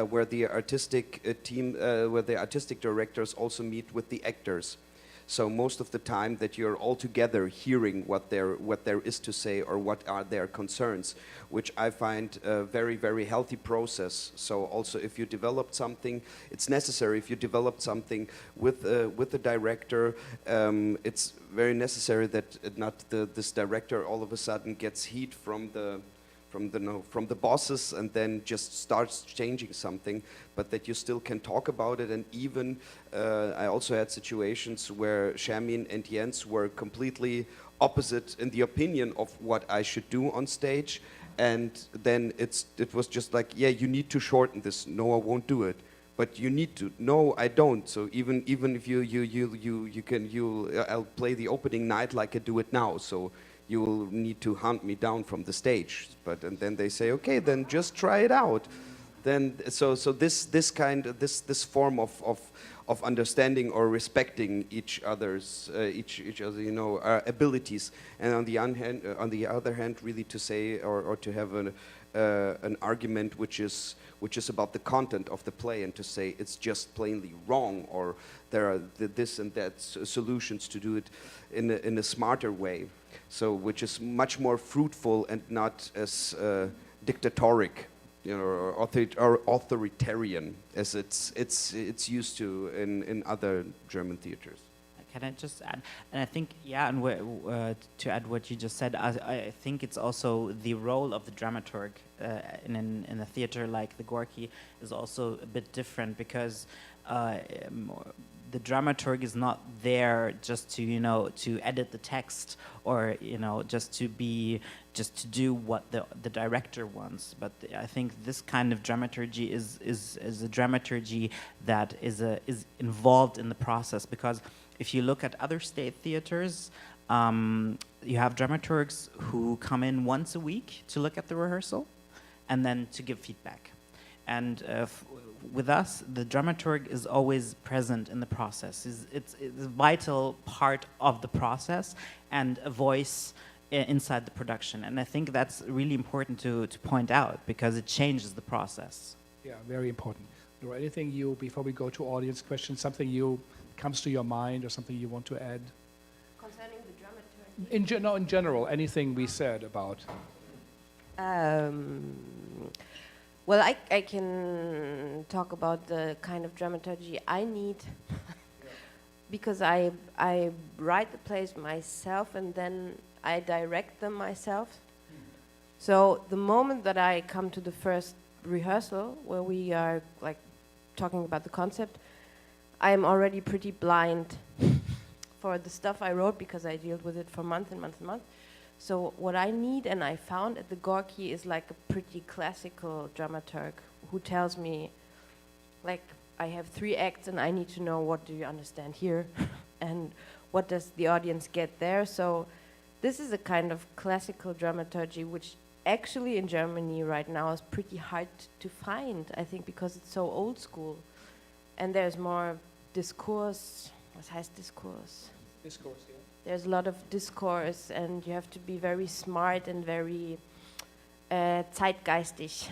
where the artistic team, where the artistic directors also meet with the actors. So most of the time that you're all together hearing what there is to say or what are their concerns, which I find a very, very healthy process. So also if you develop something, it's necessary. If you develop something with the director, it's very necessary that not this director all of a sudden gets heat from the bosses and then just starts changing something, but that you still can talk about it. And even I also had situations where Charmaine and Jens were completely opposite in the opinion of what I should do on stage, And then it was just like, yeah, you need to shorten this. No, I won't do it. But you need to. No, I don't. So even if I'll play the opening night like I do it now. So you will need to hunt me down from the stage. And then they say, okay, then just try it out. Then this form of understanding or respecting each other's abilities, and on the other hand, really to say or to have an argument which is about the content of the play, and to say it's just plainly wrong, or there are this and that solutions to do it in a smarter way. So which is much more fruitful and not as dictatoric, or authoritarian as it's used to in other German theaters. Can I just add? And I think, yeah, and to add what you just said, I think it's also the role of the dramaturg in a theater like the Gorky is also a bit different, because the dramaturg is not there just to to edit the text, or just to do what the director wants. But I think this kind of dramaturgy is a dramaturgy that is involved in the process, because if you look at other state theaters, you have dramaturgs who come in once a week to look at the rehearsal and then to give feedback. And with us, the dramaturg is always present in the process. It's a vital part of the process and a voice inside the production. And I think that's really important to point out, because it changes the process. Yeah, very important. Or anything before we go to audience questions, something comes to your mind, or something you want to add? Concerning the dramaturgy? In general, anything we said about. Well, I can talk about the kind of dramaturgy I need, because I write the plays myself and then I direct them myself. So the moment that I come to the first rehearsal, where we are like talking about the concept, I am already pretty blind for the stuff I wrote, because I dealt with it for months and months and months. So what I need, and I found at the Gorky, is like a pretty classical dramaturg who tells me, like, I have 3 acts and I need to know, what do you understand here and what does the audience get there. So this is a kind of classical dramaturgy which actually in Germany right now is pretty hard to find, I think, because it's so old school. And there's more discourse. Was heißt Diskurs? Discourse, yeah. There's a lot of discourse, and you have to be very smart and very zeitgeistig.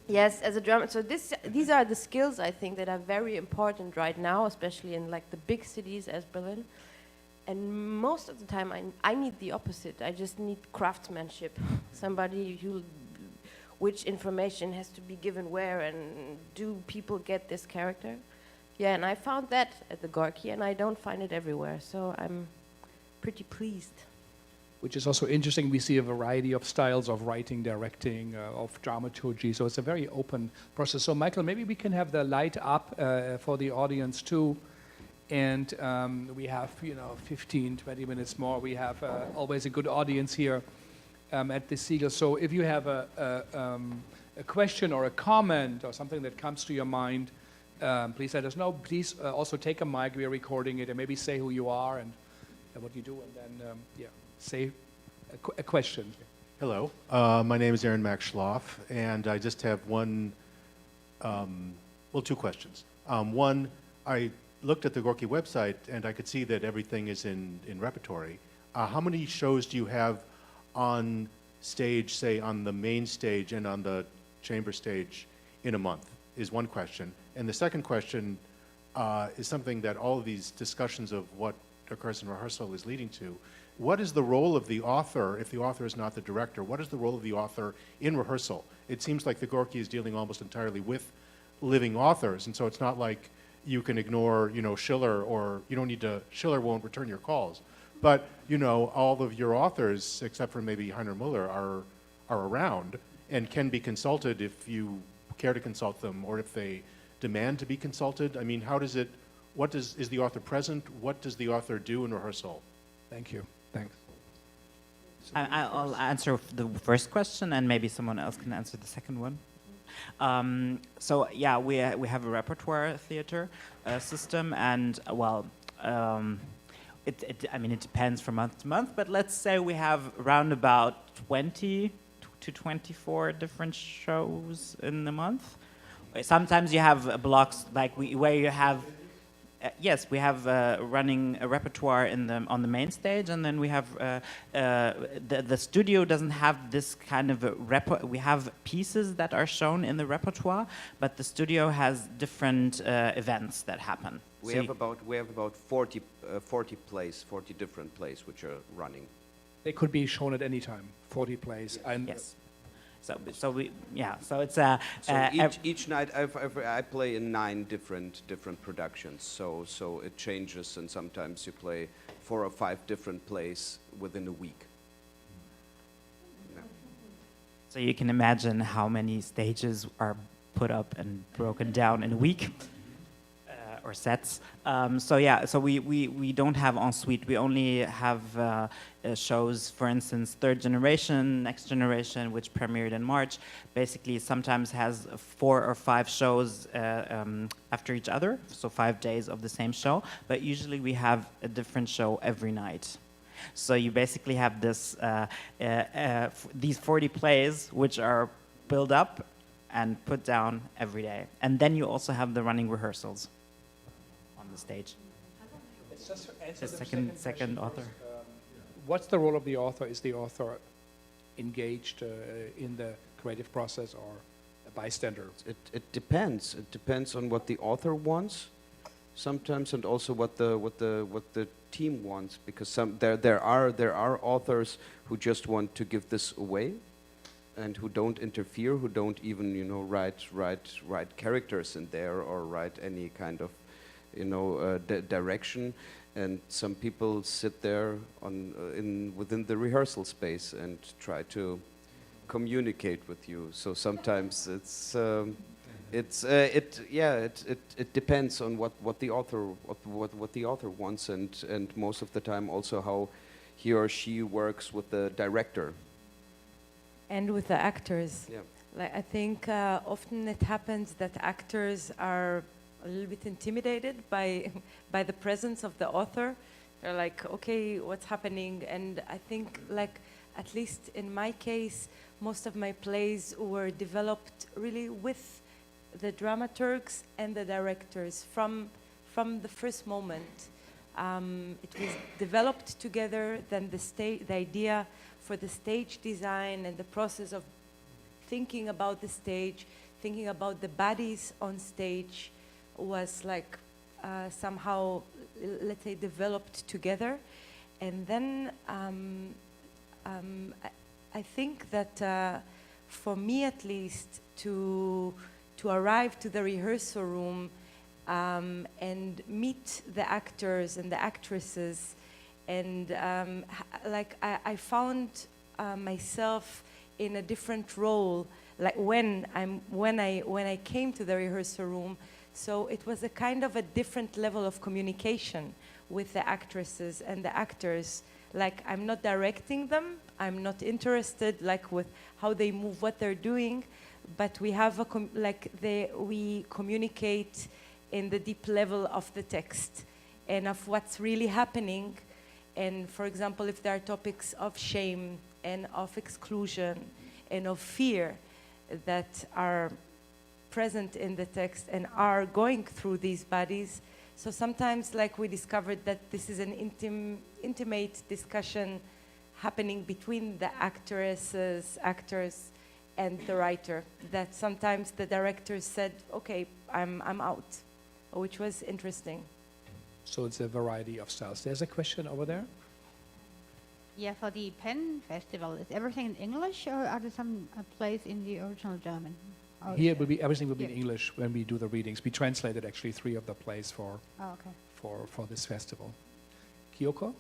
Yes, as a drama. So these are the skills, I think, that are very important right now, especially in like the big cities as Berlin. And most of the time, I need the opposite. I just need craftsmanship. Somebody which information has to be given where, and do people get this character? Yeah, and I found that at the Gorky, and I don't find it everywhere. So I'm pretty pleased. Which is also interesting. We see a variety of styles of writing, directing, of dramaturgy. So it's a very open process. So Michael, maybe we can have the light up for the audience too. And we have, 15, 20 minutes more. We have always a good audience here at the Segal. So if you have a question or a comment or something that comes to your mind, please let us know. Please also take a mic. We are recording it, and maybe say who you are and what you do, and then say a question. Hello, my name is Aaron Max Schloff, and I just have two questions. One, I looked at the Gorky website, and I could see that everything is in repertory. How many shows do you have on stage, say on the main stage and on the chamber stage in a month, is one question. And the second question is something that all of these discussions of what occurs in rehearsal is leading to. What is the role of the author, if the author is not the director, what is the role of the author in rehearsal? It seems like the Gorky is dealing almost entirely with living authors, and so it's not like you can ignore, Schiller, or you don't need to, Schiller won't return your calls. But, all of your authors, except for maybe Heiner Müller, are around and can be consulted if you care to consult them, or if they demand to be consulted. I mean, how does it is the author present? What does the author do in rehearsal? Thank you. Thanks. I'll answer the first question, and maybe someone else can answer the second one. So yeah, we have a repertoire theater system, and well, I mean it depends from month to month, but let's say we have around about 20 to 24 different shows in the month. Sometimes you have blocks like where you have. Yes, we have running a repertoire on the main stage, and then we have the studio doesn't have this kind of we have pieces that are shown in the repertoire, but the studio has different events that happen. We have about 40 different plays which are running. They could be shown at any time. 40 plays. And yes. So it's each night I play in 9 different productions. So it changes, and sometimes you play 4 or 5 different plays within a week. Yeah. So you can imagine how many stages are put up and broken down in a week. Or sets. So we don't have en suite. We only have shows, for instance, Third Generation, Next Generation, which premiered in March. Basically, sometimes has 4 or 5 shows after each other, so 5 days of the same show. But usually we have a different show every night. So you basically have this these 40 plays, which are built up and put down every day, and then you also have the running rehearsals. Stage. It's just the second author. What's the role of the author? Is the author engaged in the creative process or a bystander? It depends. It depends on what the author wants, sometimes, and also what the team wants. Because there are authors who just want to give this away, and who don't interfere, who don't even write characters in there or write any kind of direction, and some people sit there within the rehearsal space and try to communicate with you. So sometimes it depends on what the author wants, and most of the time also how he or she works with the director and with the actors. Yeah. Like I think often it happens that actors are a little bit intimidated by the presence of the author. They're like, okay, what's happening? And I think, like, at least in my case, most of my plays were developed really with the dramaturgs and the directors from the first moment. It was developed together. Then the idea for the stage design and the process of thinking about the stage, thinking about the bodies on stage, was like somehow, let's say, developed together. And then I think that for me at least, to arrive to the rehearsal room and meet the actors and the actresses, and I found myself in a different role, like when I came to the rehearsal room. So it was a kind of a different level of communication with the actresses and the actors. Like, I'm not directing them, I'm not interested like with how they move, what they're doing, but we have we communicate in the deep level of the text and of what's really happening. And for example, if there are topics of shame and of exclusion and of fear that are present in the text and are going through these bodies. So sometimes, like, we discovered that this is an intimate discussion happening between the actors, and the writer, that sometimes the director said, okay, I'm out, which was interesting. So it's a variety of styles. There's a question over there. Yeah, for the Penn Festival, is everything in English, or are there some plays in the original German? Here it will be, everything will be in English when we do the readings. We translated actually 3 of the plays for this festival. Kyoko?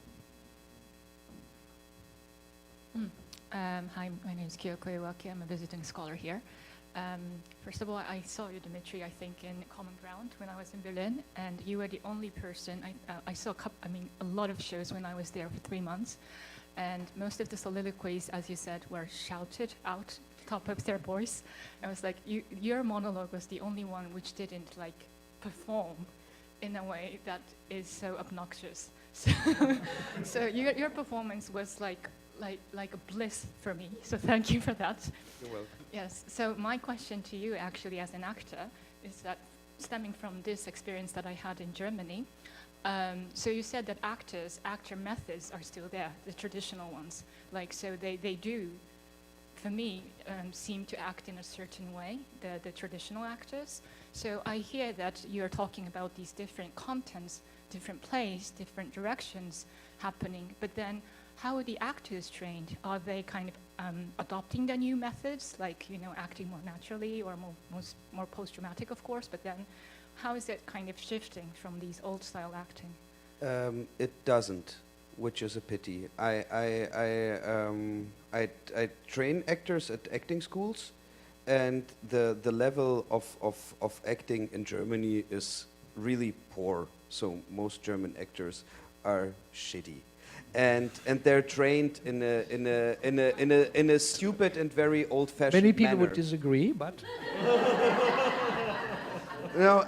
Hi, my name is Kyoko Iwaki. I'm a visiting scholar here. First of all, I saw you, Dimitri, I think, in Common Ground when I was in Berlin, and you were the only person. I saw a lot of shows when I was there for 3 months, and most of the soliloquies, as you said, were shouted out top of their voice. I was like, your monologue was the only one which didn't perform in a way that is so obnoxious. So your performance was like a bliss for me. So thank you for that. You're welcome. Yes. So my question to you, actually, as an actor, is that stemming from this experience that I had in Germany. So you said that actor methods are still there, the traditional ones. So they do, for me, seem to act in a certain way, the traditional actors. So I hear that you're talking about these different contents, different plays, different directions happening, but then how are the actors trained? Are they kind of adopting the new methods, acting more naturally or more post-dramatic, of course, but then how is it kind of shifting from these old style acting? It doesn't, which is a pity. I train actors at acting schools, and the level of acting in Germany is really poor. So most German actors are shitty. And they're trained in a stupid and very old-fashioned manner. Many people would disagree, but no.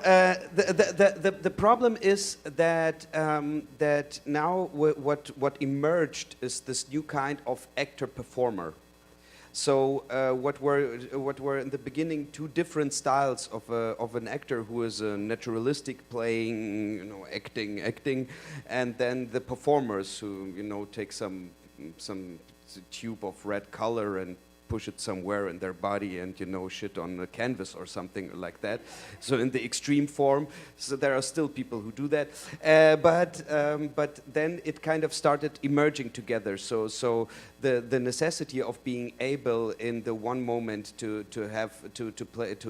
The problem is that that now what emerged is this new kind of actor performer. So what were in the beginning two different styles of an actor who is a naturalistic playing, acting, and then the performers who take some tube of red color and push it somewhere in their body and shit on a canvas or something like that. So in the extreme form, so there are still people who do that, but then it kind of started emerging together. So the necessity of being able in the one moment to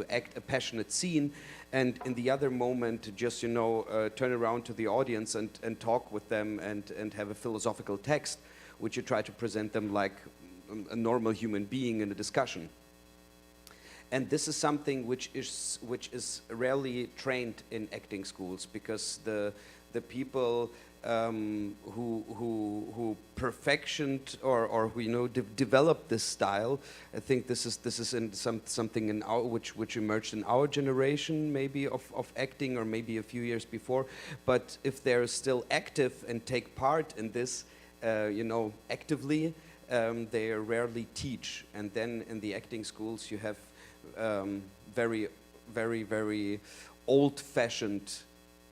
act a passionate scene, and in the other moment to just turn around to the audience and talk with them and have a philosophical text, which you try to present them like a normal human being in a discussion. And this is something which is rarely trained in acting schools, because the people who perfectioned or who developed this style, I think this is in something in our which emerged in our generation, maybe of acting, or maybe a few years before. But if they're still active and take part in this, actively, they rarely teach. And then in the acting schools you have very, very, very old-fashioned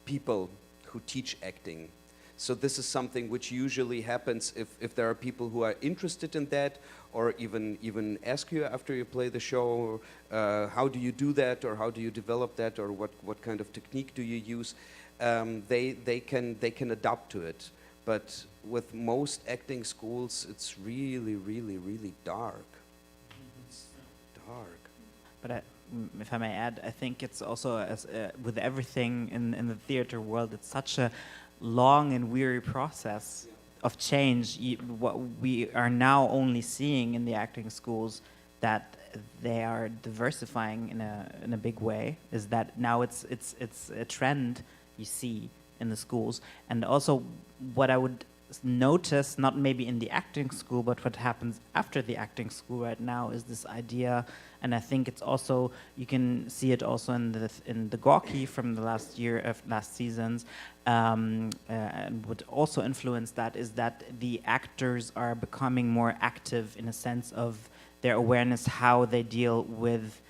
people who teach acting. So this is something which usually happens if there are people who are interested in that, or even ask you after you play the show, how do you do that, or how do you develop that, or what kind of technique do you use? They can adapt to it. But with most acting schools, it's really, really, really dark. It's dark. But if I may add, I think it's also, with everything in the theater world, it's such a long and weary process of change. What we are now only seeing in the acting schools, that they are diversifying in a big way, is that now it's a trend you see in the schools. And also what I would notice, not maybe in the acting school, but what happens after the acting school right now, is this idea, and I think it's also, you can see it also in the Gorky from the last seasons, and what also influenced that is that the actors are becoming more active in a sense of their awareness how they deal with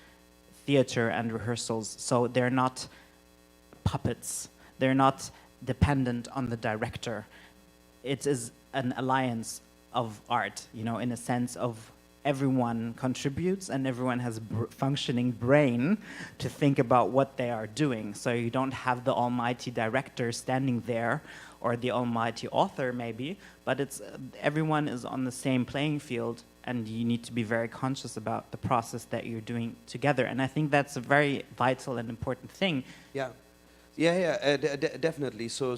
theater and rehearsals. So they're not puppets. They're not dependent on the director. It is an alliance of art, in a sense of everyone contributes and everyone has a functioning brain to think about what they are doing. So you don't have the almighty director standing there, or the almighty author maybe, but it's everyone is on the same playing field, and you need to be very conscious about the process that you're doing together. And I think that's a very vital and important thing. Yeah. Yeah, definitely. So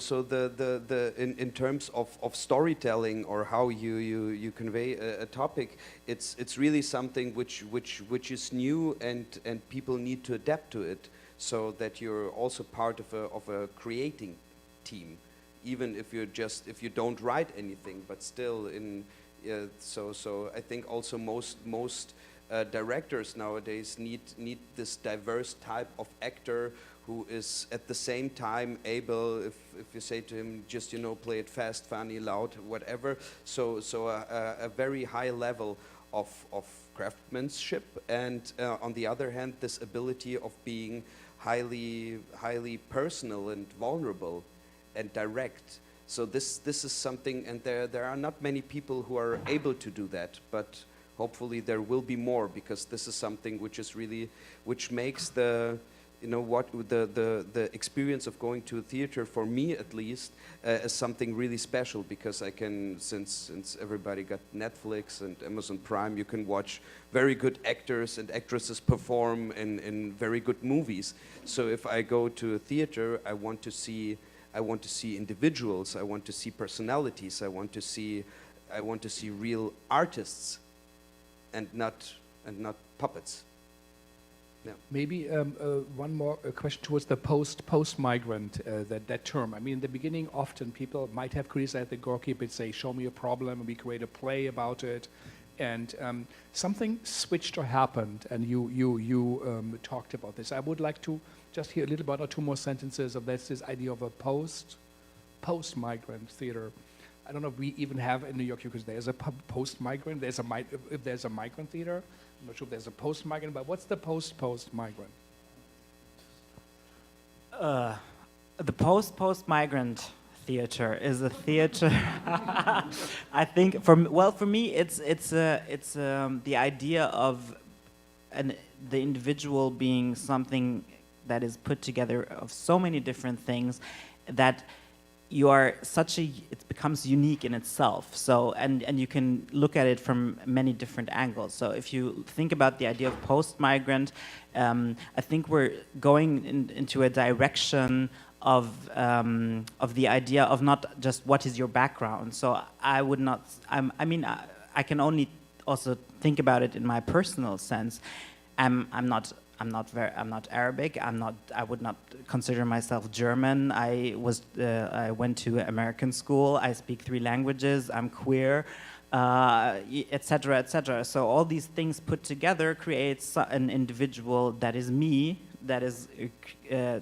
in terms of storytelling or how you convey a topic, it's really something which is new and people need to adapt to it, so that you're also part of a creating team, even if you don't write anything, but still so I think also most directors nowadays need this diverse type of actor who is at the same time able, if you say to him, just, play it fast, funny, loud, whatever. So a very high level of craftsmanship, and on the other hand, this ability of being highly personal and vulnerable and direct. So this is something, and there are not many people who are able to do that, but hopefully there will be more, because this is something which makes the experience of going to a theater, for me at least, is something really special, because I can, since everybody got Netflix and Amazon Prime, you can watch very good actors and actresses perform in very good movies. So if I go to a theater, I want to see individuals, I want to see personalities, I want to see real artists, and not puppets. Yeah. Maybe one more question towards the post-migrant, that term. I mean, in the beginning, often people might have criticized the Gorky, but say, show me a problem, and we create a play about it. And something switched or happened, and you talked about this. I would like to just hear a little bit or two more sentences of this idea of a post-migrant theater. I don't know if we even have in New York, because there's a post-migrant, if there's a migrant theater. I'm not sure if there's a post-migrant, but what's the post-migrant? The post-migrant theater is a theater. I think for me it's the idea of the individual being something that is put together of so many different things that it becomes unique in itself. So, and you can look at it from many different angles. So if you think about the idea of post-migrant, I think we're going into a direction of the idea of not just what is your background. So I would not, I can only also think about it in my personal sense. I'm not Arabic. I would not consider myself German. I went to American school. I speak 3 languages. I'm queer, etc., etc. So all these things put together creates an individual that is me, that is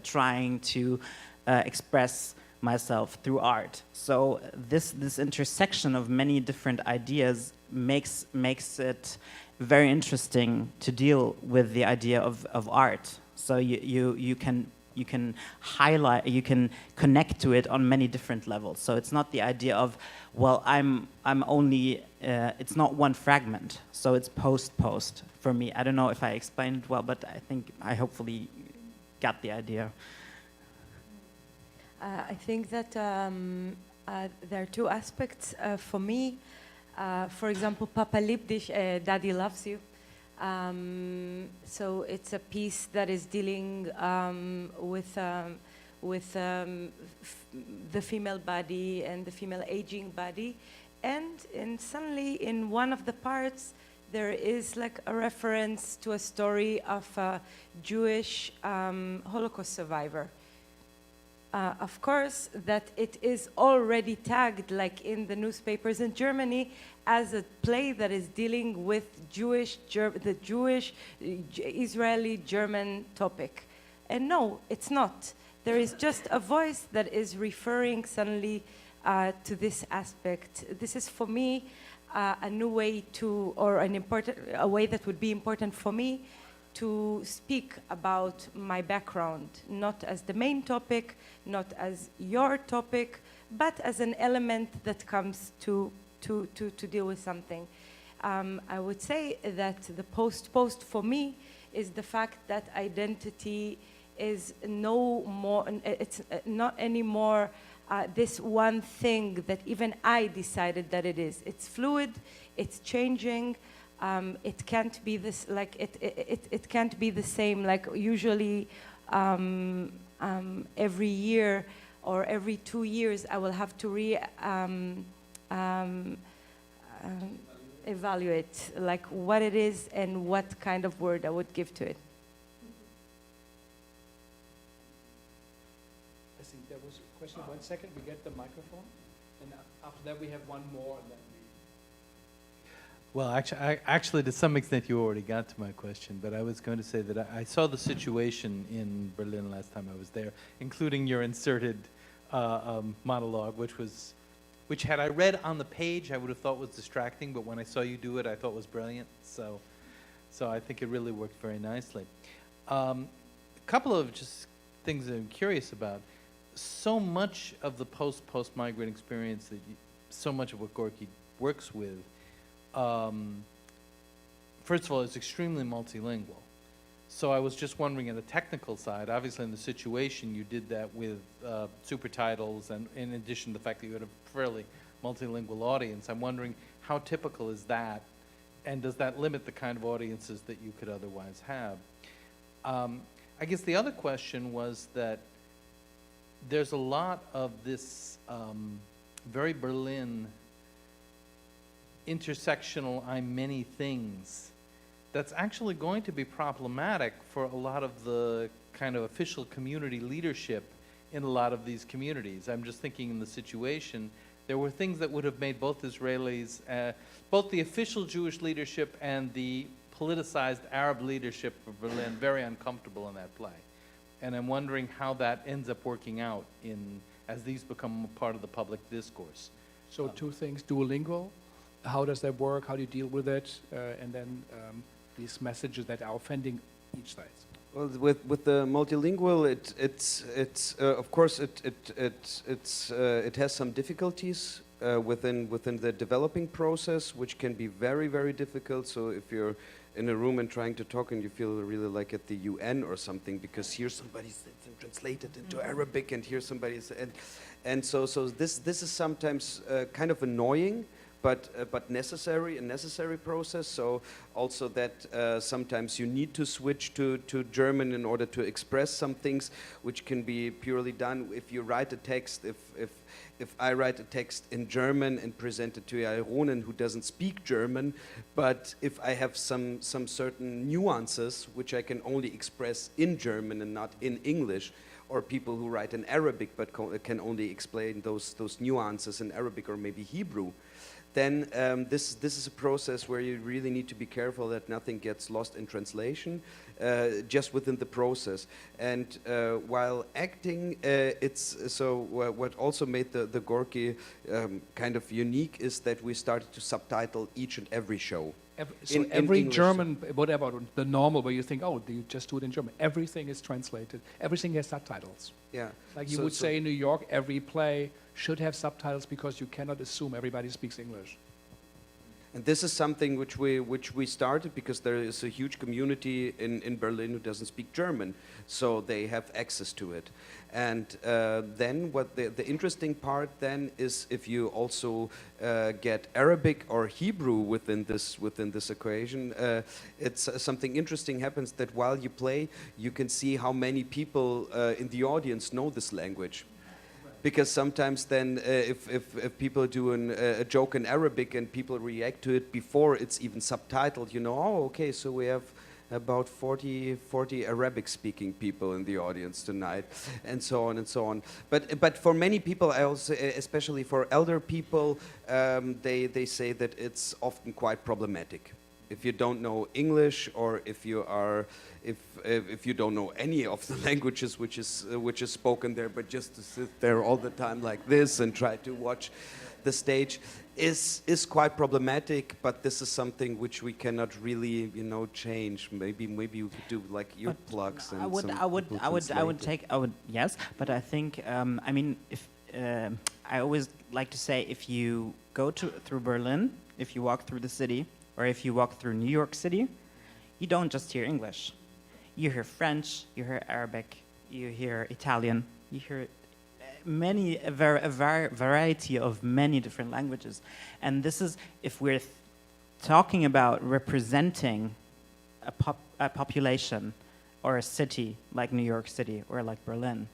trying to express myself through art. So this intersection of many different ideas makes it very interesting to deal with the idea of art. So you can highlight, you can connect to it on many different levels. So it's not the idea of, well, I'm only, it's not one fragment. So it's post for me. I don't know if I explained it well, but I think I hopefully got the idea. I think that there are 2 aspects for me. For example, Papa liebt dich, Daddy loves you. So it's a piece that is dealing with the female body and the female aging body, and suddenly in one of the parts there is like a reference to a story of a Jewish Holocaust survivor. Of course, that it is already tagged, like in the newspapers in Germany, as a play that is dealing with the Jewish, Israeli-German topic. And no, it's not. There is just a voice that is referring suddenly to this aspect. This is for me a new way to, or a way that would be important for me to speak about my background, not as the main topic, not as your topic, but as an element that comes to deal with something. I would say that the post for me is the fact that identity is no more, it's not anymore this one thing that even I decided that it is. It's fluid, it's changing. It can't be this, like it can't be the same. Like usually every year or every 2 years, I will have to evaluate like what it is and what kind of word I would give to it. I think there was a question. 1 second, we get the microphone, and after that we have one more, and then we. Well, actually, to some extent, you already got to my question, but I was going to say that I saw the situation in Berlin last time I was there, including your inserted monologue, which had I read on the page, I would have thought was distracting, but when I saw you do it, I thought was brilliant. So I think it really worked very nicely. A couple of just things that I'm curious about. So much of the post-migrant experience that so much of what Gorky works with, first of all, it's extremely multilingual. So I was just wondering, on the technical side, obviously in the situation you did that with super titles, and in addition to the fact that you had a fairly multilingual audience, I'm wondering how typical is that, and does that limit the kind of audiences that you could otherwise have? I guess the other question was that there's a lot of this very Berlin intersectional I'm many things that's actually going to be problematic for a lot of the kind of official community leadership in a lot of these communities. I'm just thinking in the situation, there were things that would have made both Israelis, both the official Jewish leadership and the politicized Arab leadership of Berlin very uncomfortable in that play. And I'm wondering how that ends up working out as these become a part of the public discourse. So 2 things, Duolingo, how does that work, how do you deal with it, and then these messages that are offending each side. Well, with the multilingual, of course it has some difficulties within the developing process, which can be very, very difficult. So if you're in a room and trying to talk and you feel really like at the UN or something, because here somebody sits and translated into Arabic, and here somebody said, and so this is sometimes kind of annoying. But necessary, a necessary process. So also that sometimes you need to switch to German in order to express some things, which can be purely done if you write a text. If I write a text in German and present it to Ironen who doesn't speak German, but if I have some certain nuances which I can only express in German and not in English, or people who write in Arabic but can only explain those nuances in Arabic or maybe Hebrew, then this is a process where you really need to be careful that nothing gets lost in translation, just within the process. And while acting, what also made the Gorky kind of unique is that we started to subtitle each and every show. Every German, whatever, the normal, where you think, oh, you just do it in German. Everything is translated. Everything has subtitles. Yeah. Like you would say in New York, every play should have subtitles because you cannot assume everybody speaks English. And this is something which we started because there is a huge community in Berlin who doesn't speak German, so they have access to it. And then what the interesting part then is if you also get Arabic or Hebrew within this equation, it's something interesting happens that while you play, you can see how many people in the audience know this language. Because sometimes then if people do a joke in Arabic and people react to it before it's even subtitled, you know, oh, okay, so we have about 40 Arabic speaking people in the audience tonight, and so on and so on. But for many people, I also, especially for elder people, they say that it's often quite problematic. If you don't know English, or if you don't know any of the languages which is spoken there, but just to sit there all the time like this and try to watch the stage is quite problematic. But this is something which we cannot really, change. Maybe we could do like earplugs and yes. But I think I mean, if I always like to say, if you go through Berlin, if you walk through the city, or if you walk through New York City, you don't just hear English. You hear French, you hear Arabic, you hear Italian, you hear a variety of many different languages. And this is, if we're talking about representing a population or a city like New York City or like Berlin,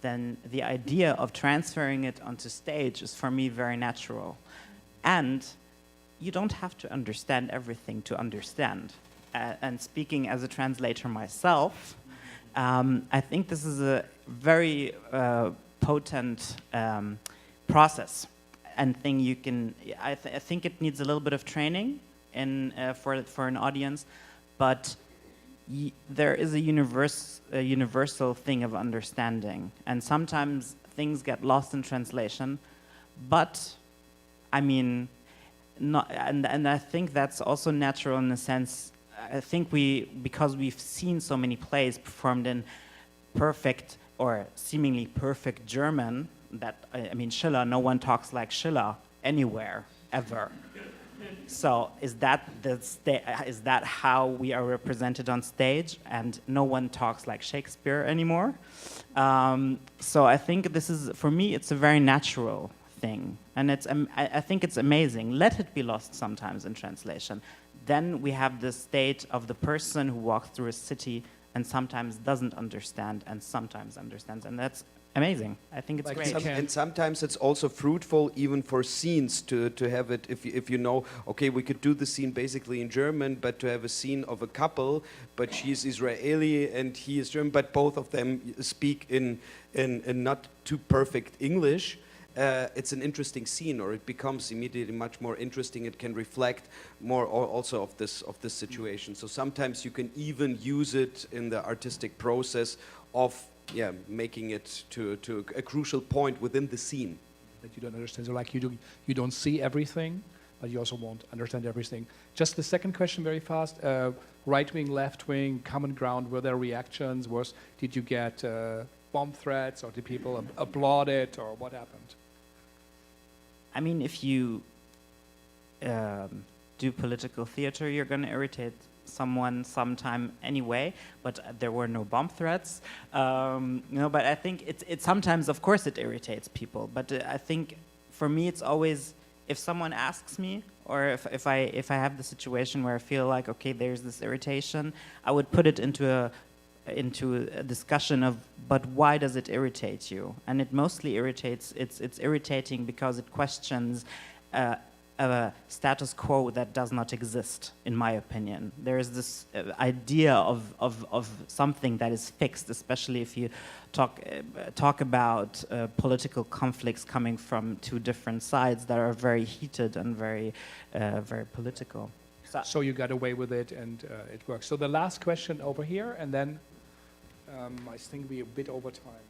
then the idea of transferring it onto stage is for me very natural. And you don't have to understand everything to understand. And speaking as a translator myself, I think this is a very potent process and thing you can, I think it needs a little bit of training for an audience, but there is a universal thing of understanding, and sometimes things get lost in translation, but I mean, and I think that's also natural in the sense, I think because we've seen so many plays performed in perfect or seemingly perfect German, that, I mean, Schiller, no one talks like Schiller anywhere, ever. So is that how we are represented on stage, and no one talks like Shakespeare anymore? So I think this is, for me, it's a very natural thing, and I think it's amazing. Let it be lost sometimes in translation. Then we have the state of the person who walks through a city and sometimes doesn't understand and sometimes understands, and that's amazing. I think it's great. And sometimes it's also fruitful even for scenes to have it, if you know, okay, we could do the scene basically in German, but to have a scene of a couple, but she's Israeli and he is German, but both of them speak in not too perfect English. It's an interesting scene, or it becomes immediately much more interesting. It can reflect more also of this situation. So sometimes you can even use it in the artistic process of making it to a crucial point within the scene. That you don't understand. So like you don't see everything, but you also won't understand everything. Just the second question very fast. Right wing, left wing, common ground, were there reactions? Did you get bomb threats, or did people applaud it, or what happened? I mean, if you do political theater, you're going to irritate someone sometime anyway, but there were no bomb threats. But I think it's sometimes, of course, it irritates people. But I think for me, it's always, if someone asks me, or if I have the situation where I feel like, okay, there's this irritation, I would put it into a discussion of, but why does it irritate you? And it mostly irritates, it's irritating because it questions a status quo that does not exist, in my opinion. There is this idea of something that is fixed, especially if you talk about political conflicts coming from two different sides that are very heated and very political. So you got away with it, and it works. So the last question over here, and then I think we're a bit over time.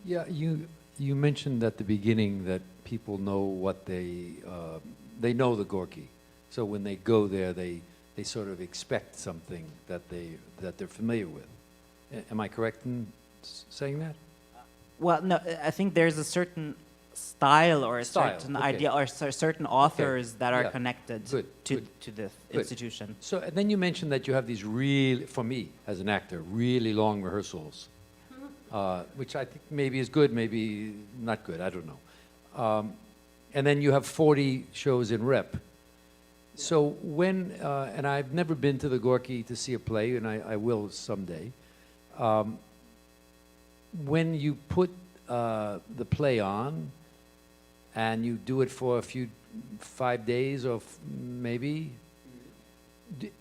Yeah, you mentioned at the beginning that people know what they know the Gorky. So when they go there, they sort of expect something that they're familiar with. Am I correct in saying that? Well, no, I think there's a certain style or a certain idea or certain authors that are connected to the institution. So and then you mentioned that you have these really, for me as an actor, really long rehearsals, which I think maybe is good, maybe not good, I don't know. And then you have 40 shows in rep. So when, and I've never been to the Gorky to see a play, and I will someday. When you put the play on, and you do it for 5 days or maybe,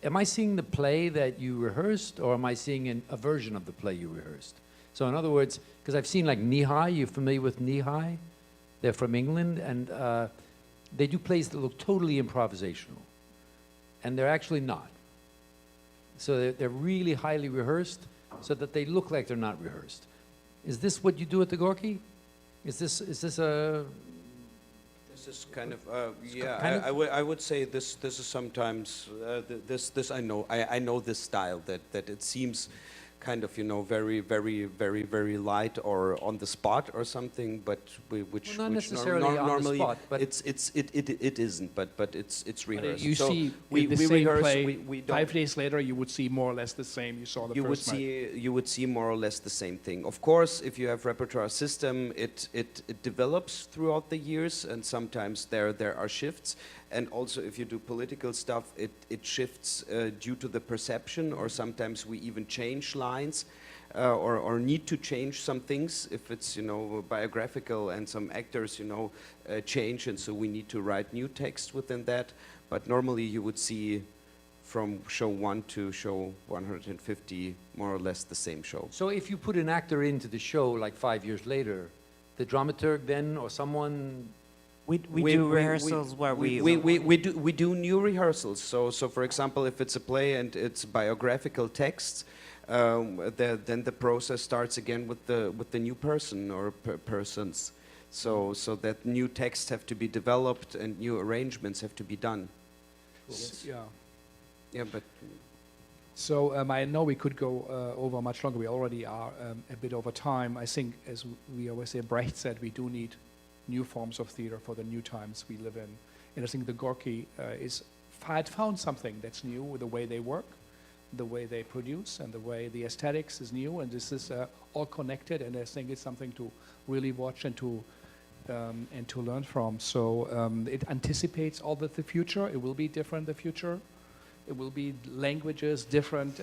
am I seeing the play that you rehearsed, or am I seeing a version of the play you rehearsed? So in other words, because I've seen like Knee-High, you familiar with Knee-High? They're from England, and they do plays that look totally improvisational, and they're actually not. So they're really highly rehearsed, so that they look like they're not rehearsed. Is this what you do at the Gorky? Is this a? This is kind of I would say this is sometimes this I know this style that it seems kind of, you know, very light or on the spot or something, but which not necessarily normally on the spot, but it isn't, but it's rehearsed. You so see we the same rehearse. play, We don't. 5 days later, you would see more or less the same you saw the first night. You would see more or less the same thing. Of course, if you have repertoire system, it develops throughout the years, and sometimes there are shifts. And also, if you do political stuff, it shifts due to the perception, or sometimes we even change lines, or need to change some things if it's, biographical, and some actors, change, and so we need to write new text within that. But normally you would see from show 1 to show 150, more or less the same show. So if you put an actor into the show like 5 years later, the dramaturg then, or someone... We do rehearsals where we do new rehearsals. So for example, if it's a play and it's biographical texts, then the process starts again with the new person or persons. So that new texts have to be developed and new arrangements have to be done. Yeah. Yeah, but. So I know we could go over much longer. We already are a bit over time. I think, as we always say, Brecht said, we do need new forms of theater for the new times we live in. And I think the Gorky had found something that's new with the way they work, the way they produce, and the way the aesthetics is new. And this is all connected. And I think it's something to really watch and to learn from. So it anticipates all the future. It will be different, the future. It will be languages different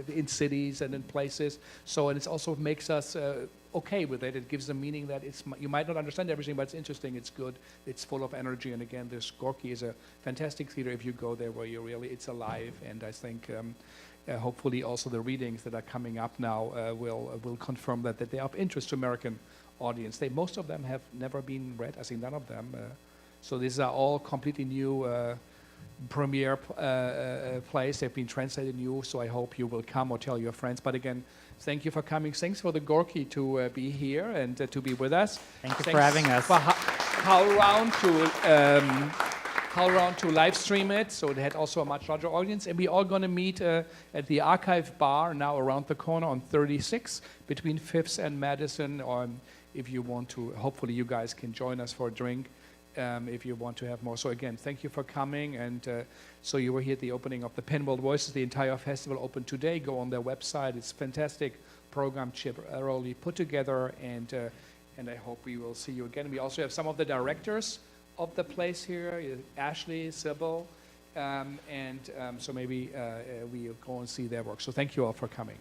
in cities and in places. So, and it also makes us okay with it. It gives a meaning that you might not understand everything, but it's interesting, it's good, it's full of energy. And again, this Gorky is a fantastic theater if you go there, where you really, it's alive. And I think hopefully also the readings that are coming up now will confirm that they are of interest to American audience. Most of them have never been read, I think none of them. So these are all completely new premiere plays. They've been translated new, so I hope you will come or tell your friends. But again, thank you for coming. Thanks for the Gorky to be here and to be with us. Thank you for having us. For how around to live stream it, so it had also a much larger audience. And we're all going to meet at the Archive Bar now around the corner on 36 between 5th and Madison. If you want to, hopefully you guys can join us for a drink. If you want to have more. So again, thank you for coming. And so you were here at the opening of the Penworld Voices. The entire festival opened today. Go on their website. It's a fantastic program Chip Early put together, and I hope we will see you again. We also have some of the directors of the place here, Ashley, Sybil, so maybe we'll go and see their work. So thank you all for coming.